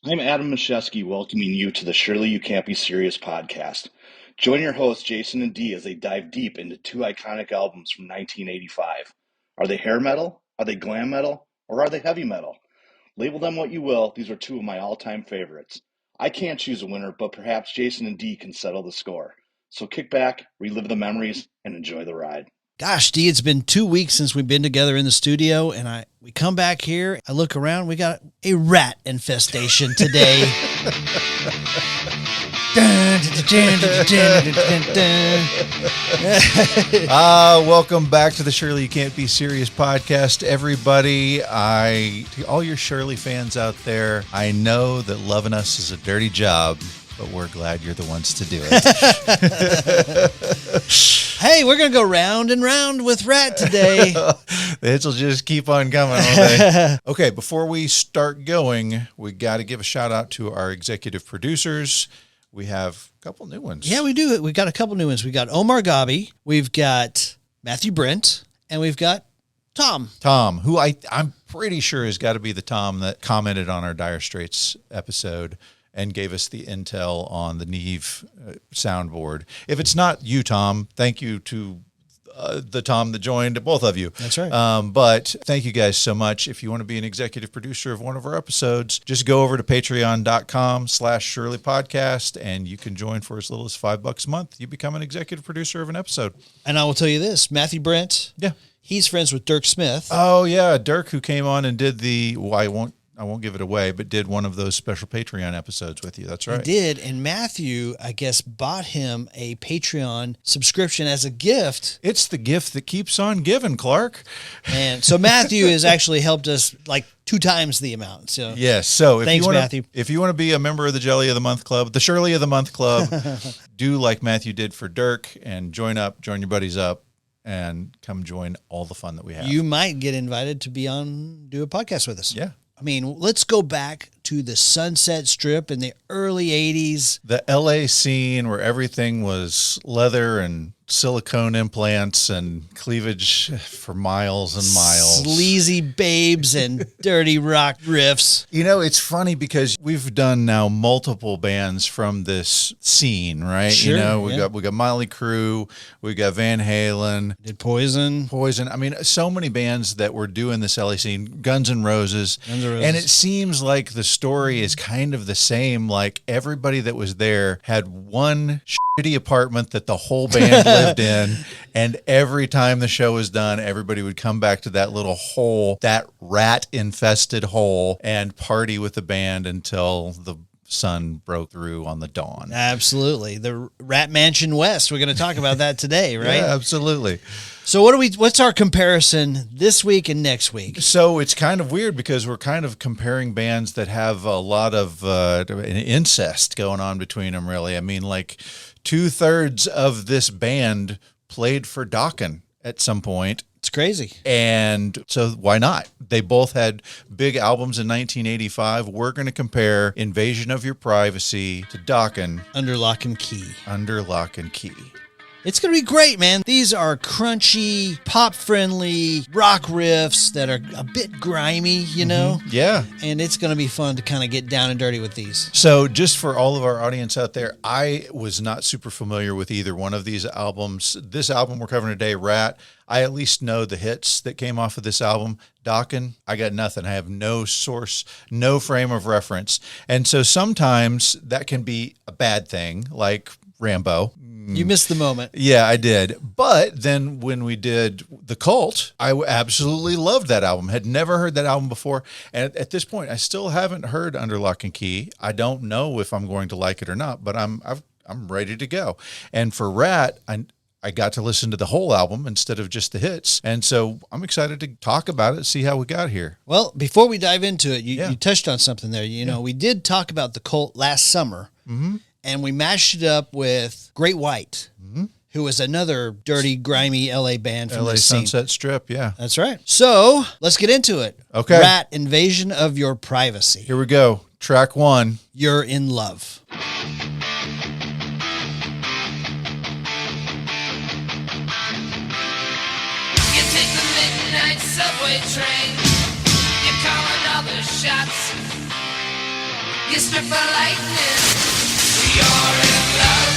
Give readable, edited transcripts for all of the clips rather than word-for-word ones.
I'm Adam Mashesky, welcoming you to the Surely You Can't Be Serious podcast. Join your hosts, Jason and Dee, as they dive deep into two iconic albums from 1985. Are they hair metal? Are they glam metal? Or are they heavy metal? Label them what you will, these are two of my all-time favorites. I can't choose a winner, but perhaps Jason and Dee can settle the score. So kick back, relive the memories, and enjoy the ride. Gosh, Dee, it's been 2 weeks since we've been together in the studio, and we come back here, I look around, we got a rat infestation today. Welcome back to the Surely You Can't Be Serious podcast, everybody. To all your Shirley fans out there, I know that loving us is a dirty job, but we're glad you're the ones to do it. Hey, we're going to go round and round with Ratt today. The hits will just keep on coming all day. Okay, before we start going, we got to give a shout out to our executive producers. We have a couple new ones. Yeah, we do. We've got a couple new ones. We've got Omar Gabi, we've got Matthew Brent, and we've got Tom. Tom, who I'm pretty sure has got to be the Tom that commented on our Dire Straits episode and gave us the intel on the Neve soundboard. If it's not you, Tom, thank you to the Tom that joined, both of you. That's right. But thank you guys so much. If you want to be an executive producer of one of our episodes, just go over to patreon.com/Shirley Podcast, and you can join for as little as $5 a month. You become an executive producer of an episode. And I will tell you this, Matthew Brent, yeah, he's friends with Dirk Smith. Oh, yeah, Dirk, who came on and did I won't give it away, but did one of those special Patreon episodes with you. That's right. He did. And Matthew, I guess, bought him a Patreon subscription as a gift. It's the gift that keeps on giving, Clark. And so Matthew has actually helped us like 2 times the amount. So yes. So thanks, Matthew. If you want to be a member of the Jelly of the Month Club, the Shirley of the Month Club, do like Matthew did for Dirk and join your buddies up, and come join all the fun that we have. You might get invited to do a podcast with us. Yeah. I mean, let's go back to the Sunset Strip in the early 80s. The LA scene where everything was leather and silicone implants and cleavage for miles and miles. Sleazy babes and dirty rock riffs. You know, it's funny because we've done now multiple bands from this scene, right? Sure, you know, we got Motley Crue, we got Van Halen. Did Poison. I mean, so many bands that were doing this LA scene, Guns N' Roses. And it seems like the story is kind of the same. Like everybody that was there had one shitty apartment that the whole band lived in, and every time the show was done, everybody would come back to that little hole, that rat-infested hole, and party with the band until the sun broke through on the dawn. Absolutely. The Rat Mansion West. We're going to talk about that today, right? Yeah, absolutely. So what's our comparison this week and next week? So it's kind of weird because we're kind of comparing bands that have a lot of incest going on between them, really. I mean, like 2/3 of this band played for Dokken at some point. It's crazy. And so why not? They both had big albums in 1985. We're going to compare Invasion of Your Privacy to Dokken. Under Lock and Key. Under Lock and Key. It's going to be great, man. These are crunchy, pop-friendly rock riffs that are a bit grimy, you know? Yeah. And it's going to be fun to kind of get down and dirty with these. So just for all of our audience out there, I was not super familiar with either one of these albums. This album we're covering today, Ratt, I at least know the hits that came off of this album. Dokken, I got nothing. I have no source, no frame of reference. And so sometimes that can be a bad thing, like Rambo. You missed the moment. Yeah, I did. But then when we did The Cult, I absolutely loved that album. Had never heard that album before. And at this point, I still haven't heard Under Lock and Key. I don't know if I'm going to like it or not, but I'm ready to go. And for Ratt, I got to listen to the whole album instead of just the hits. And so I'm excited to talk about it, see how we got here. Well, before we dive into it, you touched on something there. You know, we did talk about The Cult last summer. Mm-hmm. And we mashed it up with Great White, who was another dirty, grimy LA band from LA the scene. Sunset Strip, yeah. That's right. So let's get into it. Okay. Ratt, Invasion of Your Privacy. Here we go. Track 1. You're in Love. You take the midnight subway train. You call another shots. You strip for lightning. You're in love.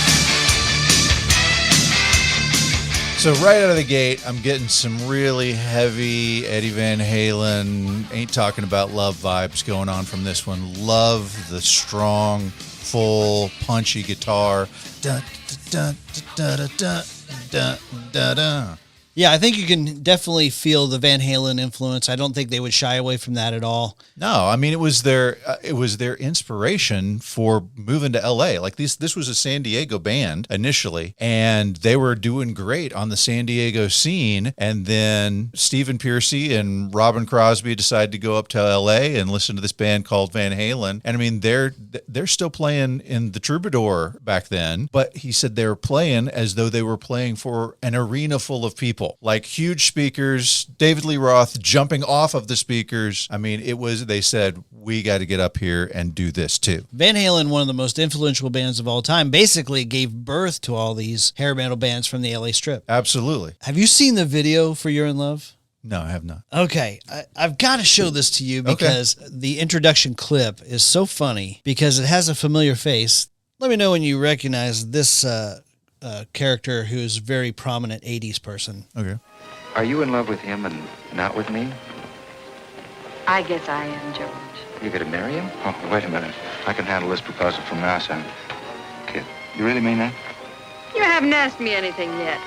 So right out of the gate, I'm getting some really heavy Eddie Van Halen, ain't talking about love vibes going on from this one. Love the strong, full, punchy guitar. Dun, dun, dun, dun, dun, dun, dun, dun. Yeah, I think you can definitely feel the Van Halen influence. I don't think they would shy away from that at all. No, I mean it was their inspiration for moving to LA. Like this was a San Diego band initially, and they were doing great on the San Diego scene. And then Stephen Pearcy and Robbin Crosby decided to go up to LA and listen to this band called Van Halen. And I mean they're still playing in the Troubadour back then, but he said they were playing as though they were playing for an arena full of people, like huge speakers, David Lee Roth jumping off of the speakers. I mean, they said, we got to get up here and do this too. Van Halen, one of the most influential bands of all time, basically gave birth to all these hair metal bands from the LA Strip. Absolutely. Have you seen the video for You're in Love? No, I have not. Okay, I've got to show this to you because the introduction clip is so funny because it has a familiar face. Let me know when you recognize this character who's a very prominent 80s person. Okay. Are you in love with him and not with me? I guess I am, George. You gonna marry him? Oh, wait a minute. I can handle this proposal from now on. Kid, you really mean that? You haven't asked me anything yet.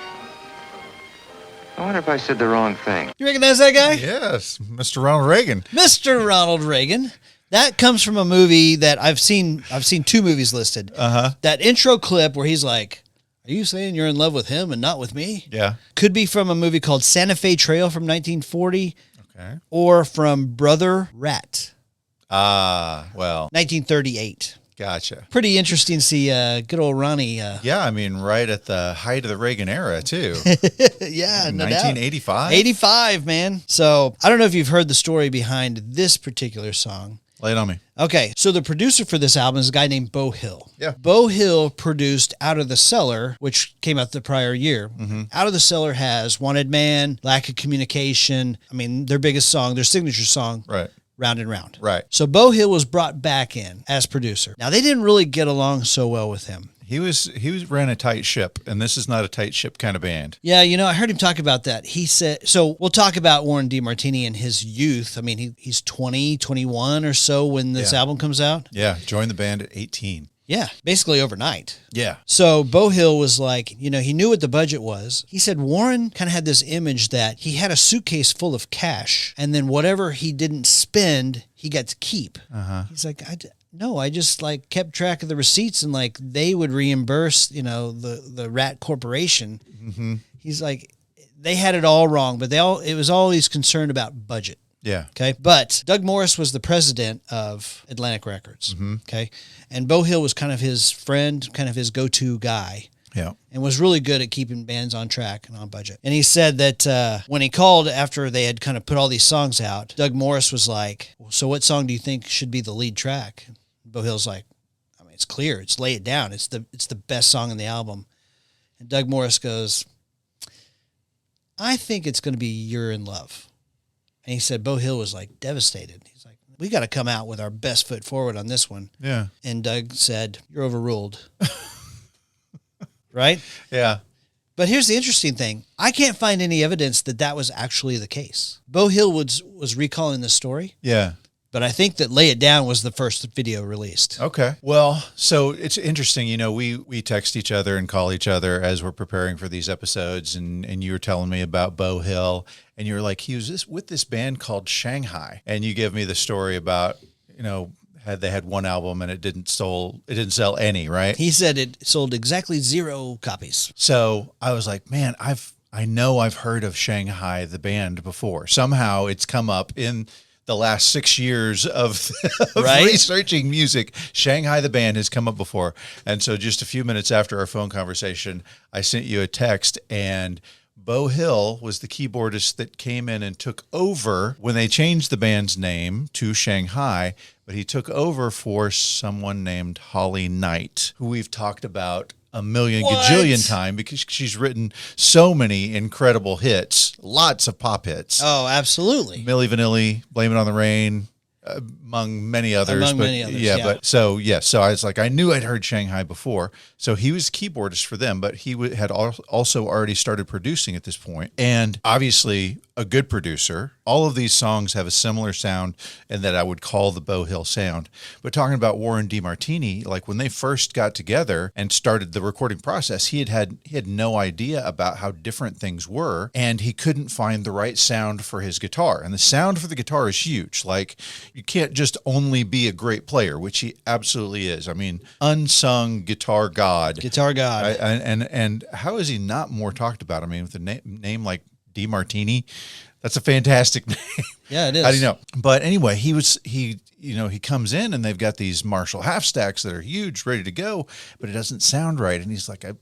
I wonder if I said the wrong thing. You recognize that guy? Yes, Mr. Ronald Reagan. Mr. Ronald Reagan. That comes from a movie that I've seen 2 movies listed. That intro clip where he's like, are you saying you're in love with him and not with me? Yeah. Could be from a movie called Santa Fe Trail from 1940. Okay. Or from Brother Ratt. Well. 1938. Gotcha. Pretty interesting to see good old Ronnie. Yeah, I mean, right at the height of the Reagan era, too. Yeah, no 1985? 85, man. So I don't know if you've heard the story behind this particular song. Lay it on me. Okay, so the producer for this album is a guy named Beau Hill. Yeah. Beau Hill produced Out of the Cellar, which came out the prior year. Out of the Cellar has Wanted Man, Lack of Communication. I mean, their biggest song, their signature song. Right. Round and Round. Right. So Beau Hill was brought back in as producer. Now, they didn't really get along so well with him. He ran a tight ship, and this is not a tight ship kind of band. Yeah, I heard him talk about that. He said, so we'll talk about Warren DeMartini and his youth. I mean, he's 20, 21 or so when this album comes out. Yeah, joined the band at 18. Yeah, basically overnight. Yeah. So Beau Hill was like, he knew what the budget was. He said Warren kind of had this image that he had a suitcase full of cash, and then whatever he didn't spend, he got to keep. He's like, No, I just kept track of the receipts and they would reimburse, the Ratt Corporation. He's like, they had it all wrong, but it was always concerned about budget. Yeah. Okay. But Doug Morris was the president of Atlantic Records. Okay. And Beau Hill was kind of his friend, kind of his go-to guy. Yeah. And was really good at keeping bands on track and on budget. And he said that when he called after they had kind of put all these songs out, Doug Morris was like, so what song do you think should be the lead track? Beau Hill's like, I mean, it's clear. It's Lay It Down. It's the best song in the album. And Doug Morris goes, I think it's going to be You're in Love. And he said Beau Hill was devastated. He's like, we got to come out with our best foot forward on this one. Yeah. And Doug said, you're overruled. Right? Yeah. But here's the interesting thing. I can't find any evidence that was actually the case. Beau Hill was recalling the story. Yeah. But I think that Lay It Down was the first video released. Okay. Well, so it's interesting, we text each other and call each other as we're preparing for these episodes, and you were telling me about Beau Hill, and you were like, he was with this band called Shanghai, and you give me the story about, they had one album and it didn't sell any, right? He said it sold exactly 0 copies. So I was like, man, I know I've heard of Shanghai, the band, before. Somehow it's come up in the last 6 years of researching music. Shanghai, the band, has come up before. And so just a few minutes after our phone conversation, I sent you a text, and Beau Hill was the keyboardist that came in and took over when they changed the band's name to Shanghai, but he took over for someone named Holly Knight, who we've talked about a million gajillion times because she's written so many incredible hits, lots of pop hits. Oh, absolutely. Milli Vanilli, Blame It on the Rain, among many others. Yeah. But so I was like, I knew I'd heard Shanghai before. So he was keyboardist for them, but he had also already started producing at this point. And obviously a good producer. All of these songs have a similar sound and that I would call the Beau Hill sound. But talking about Warren DeMartini, like when they first got together and started the recording process, he had no idea about how different things were, and he couldn't find the right sound for his guitar. And the sound for the guitar is huge. Like, you can't just only be a great player, which he absolutely is. I mean, unsung guitar god. And how is he not more talked about? I mean, with a name like DeMartini, that's a fantastic name. Yeah, it is. How do you know? But anyway, he comes in and they've got these Marshall half stacks that are huge, ready to go, but it doesn't sound right. And he's like, I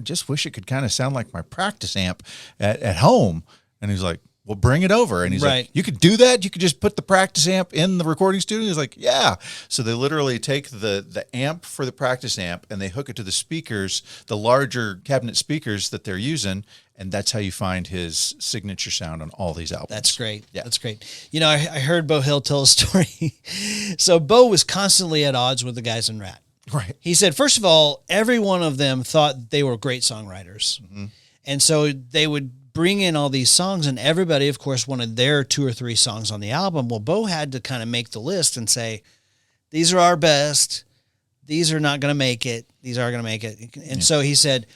just wish it could kind of sound like my practice amp at home. And he's like, well, bring it over. And he's like, you could do that? You could just put the practice amp in the recording studio? He's like, yeah. So they literally take the amp for the practice amp and they hook it to the speakers, the larger cabinet speakers that they're using. And that's how you find his signature sound on all these albums. That's great. Yeah. That's great. I heard Beau Hill tell a story. So Beau was constantly at odds with the guys in Ratt. Right. He said, first of all, every one of them thought they were great songwriters. Mm-hmm. And so they would bring in all these songs, and everybody, of course, wanted their 2 or 3 songs on the album. Well, Beau had to kind of make the list and say, these are our best. These are not going to make it. These are going to make it. And so he said,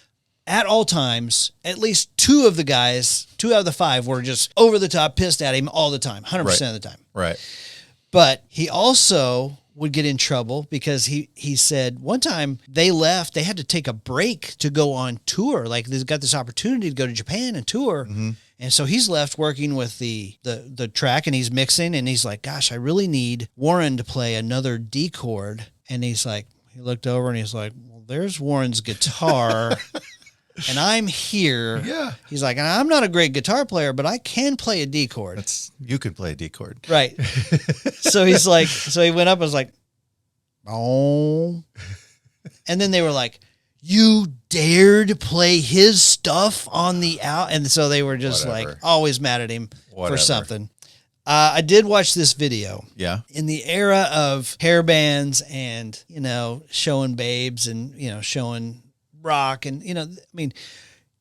at all times, at least 2 of the guys, 2 out of the 5 were just over the top pissed at him all the time, 100% of the time. Right. But he also would get in trouble because he said one time they left, they had to take a break to go on tour. Like, they got this opportunity to go to Japan and tour. Mm-hmm. And so he's left working with the track, and he's mixing, and he's like, gosh, I really need Warren to play another D chord. And he's like, he looked over and he's like, well, there's Warren's guitar. And I'm here. Yeah. He's like, and I'm not a great guitar player, but I can play a D chord. You could play a D chord. Right. So he's like, so he went up and was like, oh. And then they were like, you dared play his stuff on the out. And so they were just like always mad at him for something. I did watch this video. Yeah. In the era of hair bands and, showing babes and, showing rock and, I mean,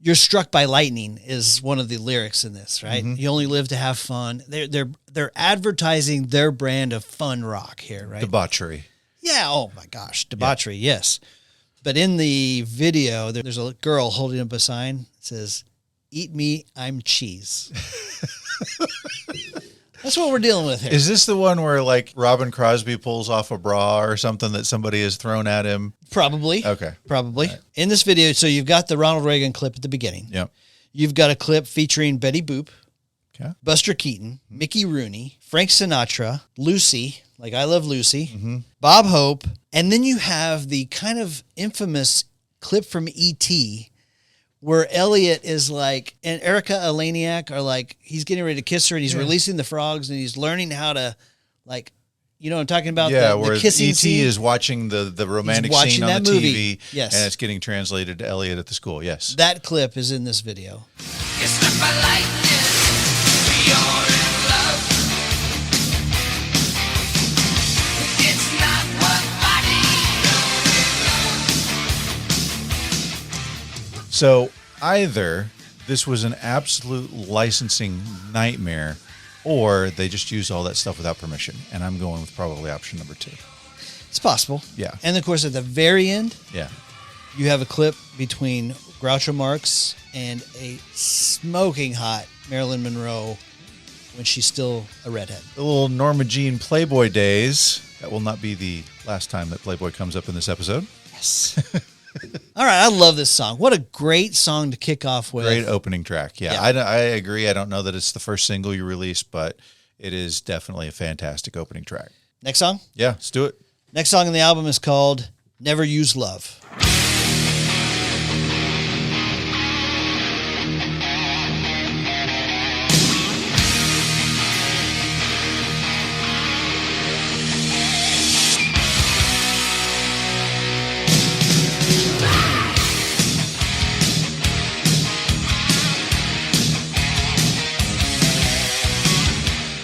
you're struck by lightning is one of the lyrics in this, right? Mm-hmm. You only live to have fun. They're advertising their brand of fun rock here, right? Debauchery. Yeah. Oh my gosh. Debauchery. Yeah. Yes. But in the video, there's a girl holding up a sign that says, "Eat me, I'm cheese." That's what we're dealing with here. Is this the one where like Robbin Crosby pulls off a bra or something that somebody has thrown at him? Probably. Okay. Probably. Right. In this video, so you've got the Ronald Reagan clip at the beginning. Yep. You've got a clip featuring Betty Boop, okay, Buster Keaton, Mickey Rooney, Frank Sinatra, Lucy, like I Love Lucy, Bob Hope, and then you have the kind of infamous clip from E.T., where Elliot is like, and Erica Eleniak are like, he's getting ready to kiss her and he's releasing the frogs and he's learning how to, like, you know what I'm talking about? Yeah, the kissing E.T. scene? is watching the romantic scene on the movie. TV, yes, and it's getting translated to Elliot at the school, yes. That clip is in this video. It's not by lightning, we are in love. It's not what body knows. So either this was an absolute licensing nightmare, or they just used all that stuff without permission. And I'm going with probably option number 2. It's possible. Yeah. And of course, at the very end, you have a clip between Groucho Marx and a smoking hot Marilyn Monroe when she's still a redhead. The little Norma Jean Playboy days. That will not be the last time that Playboy comes up in this episode. Yes. All right, I love this song. What a great song to kick off with. Great opening track. Yeah. I agree. I don't know that it's the first single you released, but it is definitely a fantastic opening track. Next song? Yeah, let's do it. Next song on the album is called Never Use Love.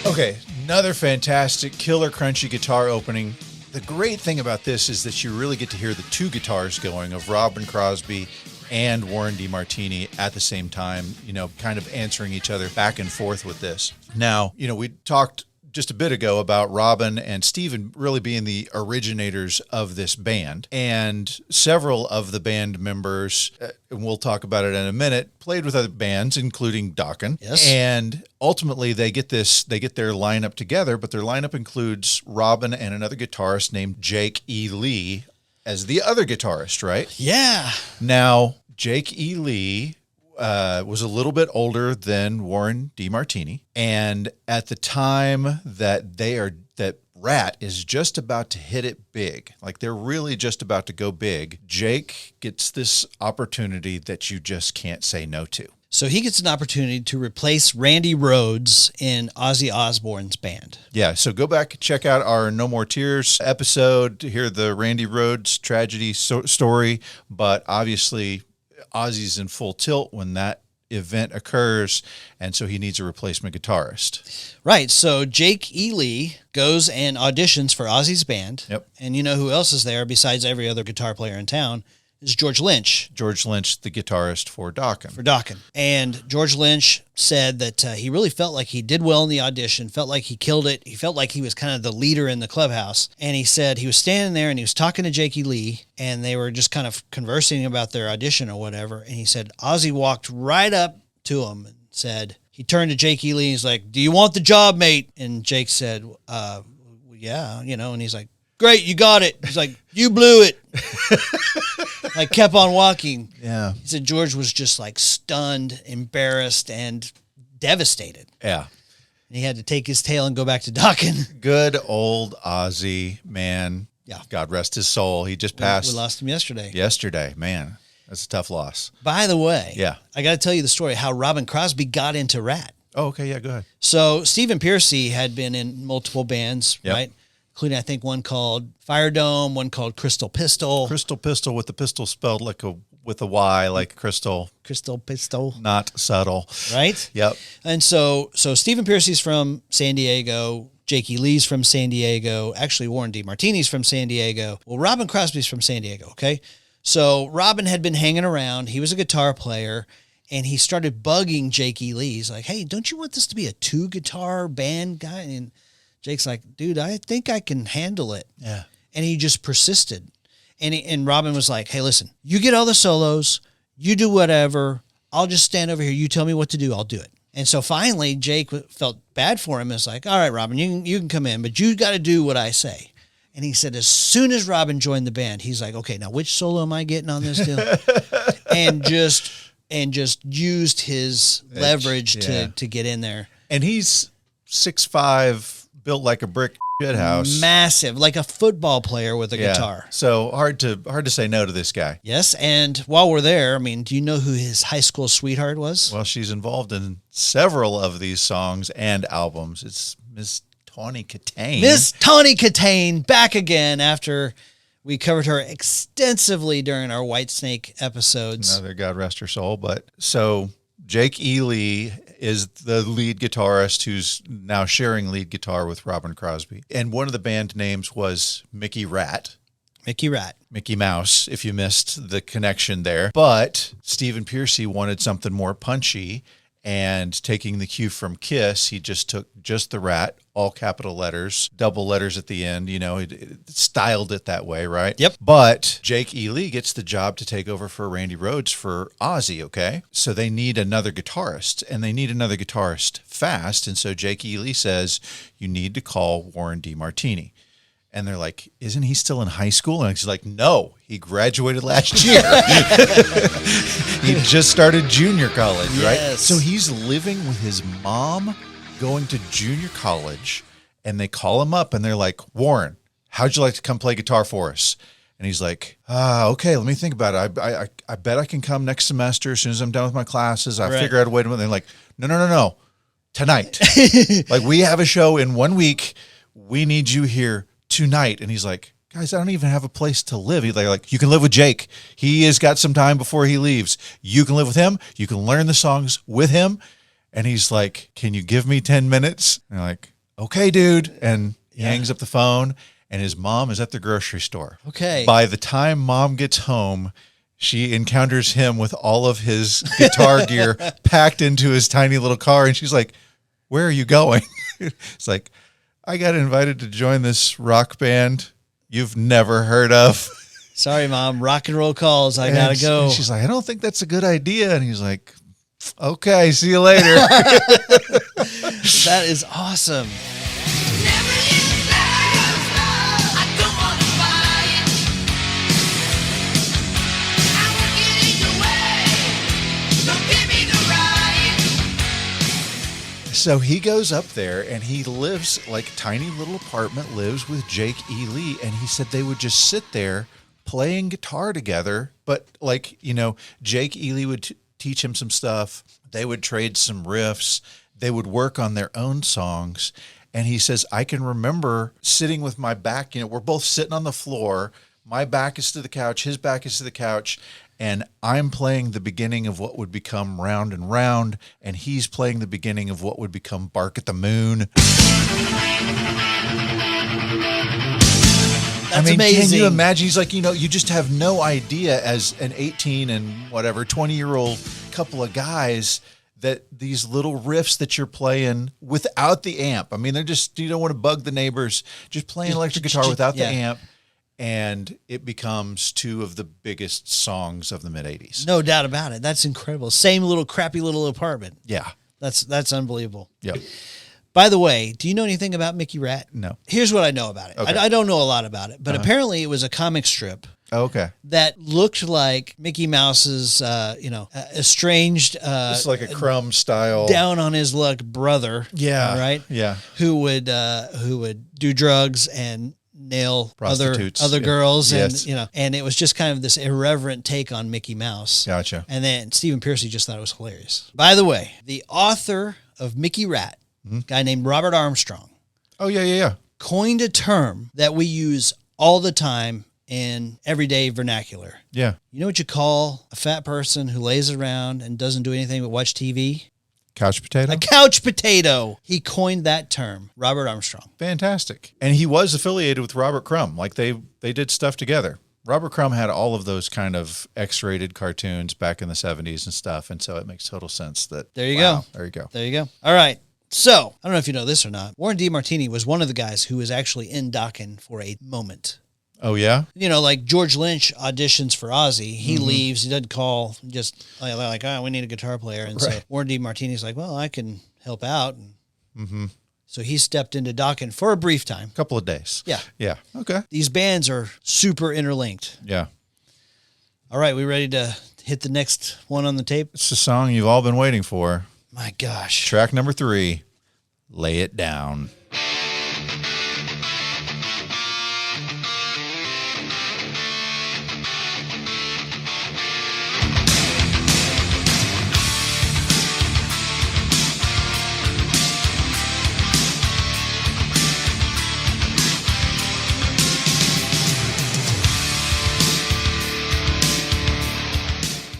Okay, Another fantastic, killer, crunchy guitar opening. The great thing about this is that you really get to hear the two guitars going of Robbin Crosby and Warren DeMartini at the same time, kind of answering each other back and forth with this. Now, we talked just a bit ago about Robbin and Steven really being the originators of this band. And several of the band members, and we'll talk about it in a minute, played with other bands, including Dokken. Yes. And ultimately they get their lineup together, but their lineup includes Robbin and another guitarist named Jake E. Lee as the other guitarist, right? Yeah. Now, Jake E. Lee was a little bit older than Warren DeMartini, and at the time that Ratt is just about to hit it big, like they're really just about to go big, Jake gets this opportunity that you just can't say no to. So he gets an opportunity to replace Randy Rhoads in Ozzy Osbourne's band. Yeah, so go back and check out our No More Tears episode to hear the Randy Rhoads tragedy story, but obviously Ozzy's in full tilt when that event occurs, and so he needs a replacement guitarist. Right, so Jake E. Lee goes and auditions for Ozzy's band. Yep. And you know who else is there besides every other guitar player in town is George Lynch. George Lynch, the guitarist for Dokken. And George Lynch said that he really felt like he did well in the audition, felt like he killed it. He felt like he was kind of the leader in the clubhouse. And he said he was standing there and he was talking to Jake E. Lee, and they were just kind of conversing about their audition or whatever. And he said Ozzy walked right up to him and said, he turned to Jake E. Lee and he's like, "Do you want the job, mate?" And Jake said, yeah, and he's like, "Great, you got it." He's like, "You blew it." I kept on walking. Yeah. He said George was just like stunned, embarrassed, and devastated. Yeah. And he had to take his tail and go back to Dokken. Good old Ozzy, man. Yeah. God rest his soul. He just passed. We lost him yesterday. Yesterday, man. That's a tough loss. By the way, yeah, I got to tell you the story how Robbin Crosby got into Ratt. Oh, okay. Yeah, go ahead. So Stephen Pearcy had been in multiple bands, right? Including, I think, one called Fire Dome, one called Crystal Pistol. Crystal Pistol, with the pistol spelled with a Y, like crystal. Crystal Pistol. Not subtle. Right? Yep. And so Stephen Pearcy's from San Diego. Jake E. Lee's from San Diego. Actually, Warren DeMartini's from San Diego. Well, Robbin Crosby's from San Diego, okay? So Robbin had been hanging around. He was a guitar player, and he started bugging Jake E. Lee. He's like, "Hey, don't you want this to be a two-guitar band guy?" And Jake's like, "Dude, I think I can handle it." Yeah. And he just persisted. And Robbin was like, "Hey, listen, you get all the solos, you do whatever, I'll just stand over here, you tell me what to do, I'll do it." And so finally, Jake felt bad for him. It's like, "All right, Robbin, you can come in, but you got to do what I say." And he said, as soon as Robbin joined the band, he's like, "Okay, now which solo am I getting on this deal?" and just used his leverage to get in there. And he's 6'5", built like a brick shit house. Massive, like a football player with a guitar. So hard to say no to this guy. Yes, and while we're there, I mean, do you know who his high school sweetheart was? Well, she's involved in several of these songs and albums. It's Miss Tawny Katane. Miss Tawny Katane, back again after we covered her extensively during our Whitesnake episodes. Another God rest her soul. But so Jake E. Lee is the lead guitarist who's now sharing lead guitar with Robbin Crosby. And one of the band names was Mickey Ratt. Mickey Ratt. Mickey Mouse, if you missed the connection there. But Stephen Pearcy wanted something more punchy, and taking the cue from Kiss, he just took just the Ratt, all capital letters, double letters at the end, it styled it that way, right? Yep. But Jake E. Lee gets the job to take over for Randy Rhoads for Ozzy, okay? So they need another guitarist, and they need another guitarist fast, and so Jake E. Lee says, "You need to call Warren DeMartini." And they're like, "Isn't he still in high school?" And he's like, "No, he graduated last year." He just started junior college, right? Yes. So he's living with his mom, going to junior college, and they call him up and they're like, "Warren, how'd you like to come play guitar for us?" And he's like, "Okay, let me think about it. I bet I can come next semester as soon as I'm done with my classes. I figure out a way to." And they're like, No. Tonight. Like, we have a show in 1 week. We need you here tonight. And he's like, "Guys, I don't even have a place to live." He's like, "You can live with Jake. He has got some time before he leaves. You can live with him. You can learn the songs with him." And he's like, "Can you give me 10 minutes? And they're like, okay, dude. And he hangs up the phone, and his mom is at the grocery store. Okay. By the time mom gets home, she encounters him with all of his guitar gear packed into his tiny little car. And she's like, where are you going? It's like, I got invited to join this rock band you've never heard of. Sorry, Mom. Rock and roll calls. I got to go. And she's like, I don't think that's a good idea. And he's like, okay, see you later. That is awesome. So he goes up there and he lives like tiny little apartment, lives with Jake E. Lee. And he said they would just sit there playing guitar together. But like, you know, Jake E. Lee would teach him some stuff. They would trade some riffs. They would work on their own songs. And he says, I can remember sitting with my back, you know, we're both sitting on the floor. My back is to the couch. His back is to the couch. And I'm playing the beginning of what would become Round and Round, and he's playing the beginning of what would become Bark at the Moon. That's amazing. Can you imagine? He's like, you know, you just have no idea as an 18 and whatever, 20-year-old couple of guys that these little riffs that you're playing without the amp. I mean, they're just, you don't want to bug the neighbors, just playing electric guitar without the amp. And it becomes two of the biggest songs of the mid-'80s. No doubt about it. That's incredible. Same little crappy little apartment. Yeah. That's unbelievable. Yep. By the way, do you know anything about Mickey Ratt? No. Here's what I know about it. Okay. I don't know a lot about it, but apparently it was a comic strip Oh, okay. that looked like Mickey Mouse's, estranged, It's like a Crumb style. down on his luck brother. Yeah. Right. Yeah. Who would do drugs and nail Prostitutes. other girls, Yes. and it was just kind of this irreverent take on Mickey Mouse. Gotcha. And then Stephen Pearcy just thought it was hilarious. By the way, the author of Mickey Ratt, a guy named Robert Armstrong, Oh, yeah. coined a term that we use all the time in everyday vernacular. Yeah. You know what you call a fat person who lays around and doesn't do anything but watch TV? Couch potato. A couch potato. He coined that term, Robert Armstrong. Fantastic. And he was affiliated with Robert Crumb. Like they did stuff together. Robert Crumb had all of those kind of X-rated cartoons back in the 70s and stuff. And so it makes total sense that. There you go. There you go. There you go. All right. So, I don't know if you know this or not. Warren DeMartini was one of the guys who was actually in Dokken for a moment. Oh, yeah? You know, like George Lynch auditions for Ozzy. He leaves. He doesn't call. Just like, we need a guitar player. And so Warren DeMartini's like, well, I can help out. And so he stepped into Dokken for a brief time. A couple of days. Yeah. Yeah. Okay. These bands are super interlinked. Yeah. All right, we ready to hit the next one on the tape? It's the song you've all been waiting for. My gosh. Track number 3, Lay It Down.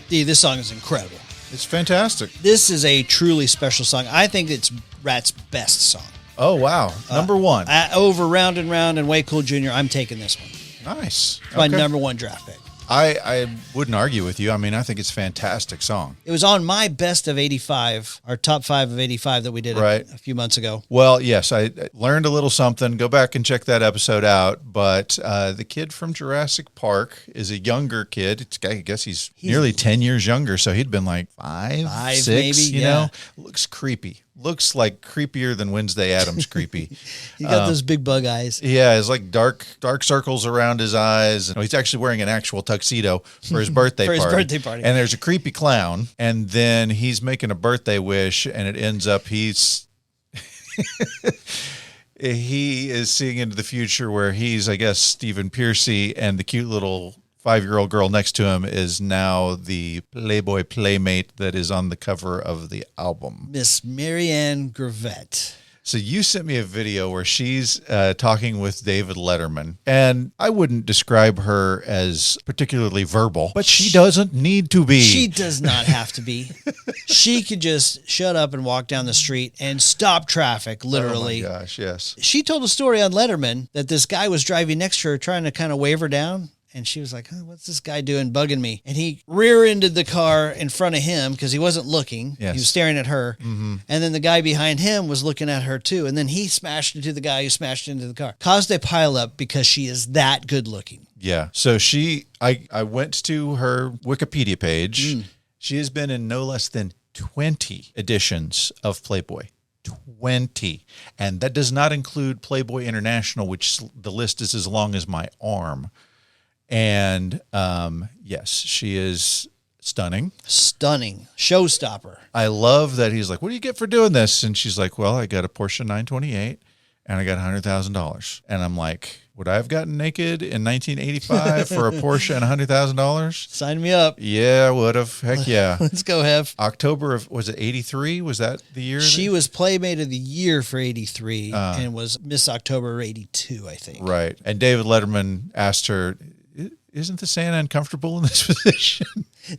Dee, this song is incredible. It's fantastic. This is a truly special song. I think it's Ratt's best song. Oh, wow. Number 1. Over Round and Round and Way Cool Jr., I'm taking this one. Nice. My number 1 draft pick. I wouldn't argue with you. I mean, I think it's a fantastic song. It was on my best of 85, our top 5 of 85 that we did a few months ago. Well, yes, I learned a little something. Go back and check that episode out. But the kid from Jurassic Park is a younger kid. I guess he's nearly 10 years younger. So he'd been like 5, 6, maybe, you know? Looks creepy. Looks like creepier than Wednesday Addams creepy. He got those big bug eyes. Yeah, it's like dark circles around his eyes. And he's actually wearing an actual tuxedo for his birthday party. And there's a creepy clown. And then he's making a birthday wish, and it ends up he is seeing into the future where he's, I guess, Stephen Pearcy, and the cute little 5-year-old girl next to him is now the Playboy Playmate that is on the cover of the album. Miss Marianne Gravatte. So you sent me a video where she's talking with David Letterman, and I wouldn't describe her as particularly verbal, but she doesn't need to be. She does not have to be. She could just shut up and walk down the street and stop traffic, literally. Oh my gosh, yes. She told a story on Letterman that this guy was driving next to her trying to kind of wave her down. And she was like, what's this guy doing bugging me? And he rear-ended the car in front of him because he wasn't looking. Yes. He was staring at her. Mm-hmm. And then the guy behind him was looking at her too. And then he smashed into the guy who smashed into the car. Caused a pileup because she is that good looking. Yeah. So I went to her Wikipedia page. She has been in no less than 20 editions of Playboy. 20. And that does not include Playboy International, which the list is as long as my arm. And yes, she is stunning. Stunning. Showstopper. I love that he's like, what do you get for doing this? And she's like, well, I got a Porsche 928 and I got $100,000. And I'm like, would I have gotten naked in 1985 for a Porsche and $100,000? Sign me up. Yeah, I would have. Heck yeah. Let's go, Hev. October of, was it 83? Was that the year? She was Playmate of the Year for 83 and was Miss October 82, I think. Right. And David Letterman asked her, isn't the Santa uncomfortable in this position?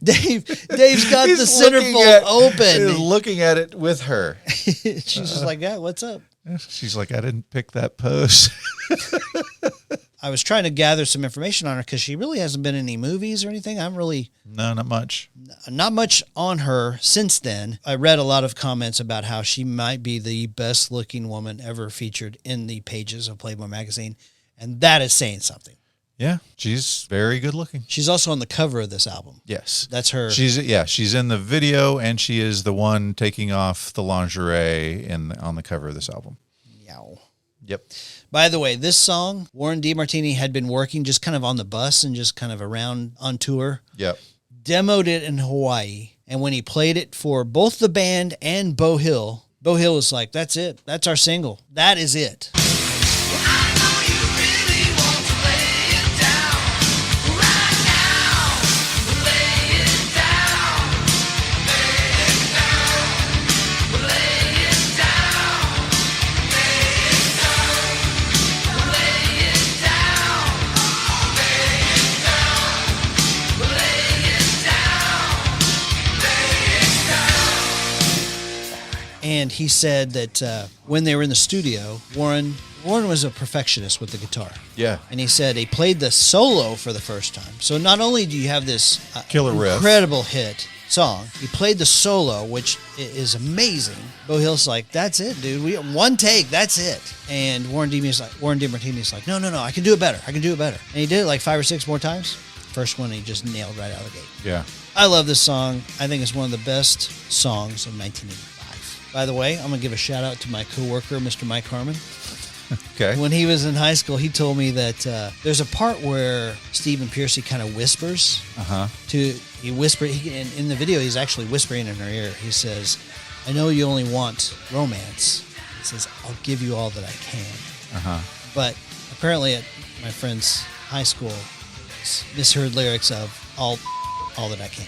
Dave's got the centerfold open. He's looking at it with her. She's just like, yeah, what's up? She's like, I didn't pick that pose. I was trying to gather some information on her because she really hasn't been in any movies or anything. No, not much. Not much on her since then. I read a lot of comments about how she might be the best looking woman ever featured in the pages of Playboy magazine. And that is saying something. Yeah, she's very good looking. She's also on the cover of this album. Yes. That's her. She's in the video, and she is the one taking off the lingerie on the cover of this album. Yow. Yep. By the way, this song, Warren DeMartini had been working just kind of on the bus and just kind of around on tour. Yep. Demoed it in Hawaii, and when he played it for both the band and Beau Hill was like, that's it. That's our single. That is it. And he said that when they were in the studio, Warren was a perfectionist with the guitar. Yeah. And he said he played the solo for the first time. So not only do you have this killer riff, incredible hit song, he played the solo, which is amazing. Beau Hill's like, that's it, dude. One take, that's it. And Warren DeMartini's like, no, I can do it better. And he did it like 5 or 6 more times. First one he just nailed right out of the gate. Yeah. I love this song. I think it's one of the best songs of 1985. By the way, I'm going to give a shout out to my coworker, Mr. Mike Harmon. Okay. When he was in high school, he told me that there's a part where Stephen Pearcy kind of whispers. In the video, he's actually whispering in her ear. He says, I know you only want romance. He says, I'll give you all that I can. But apparently at my friend's high school, misheard lyrics of all that I can.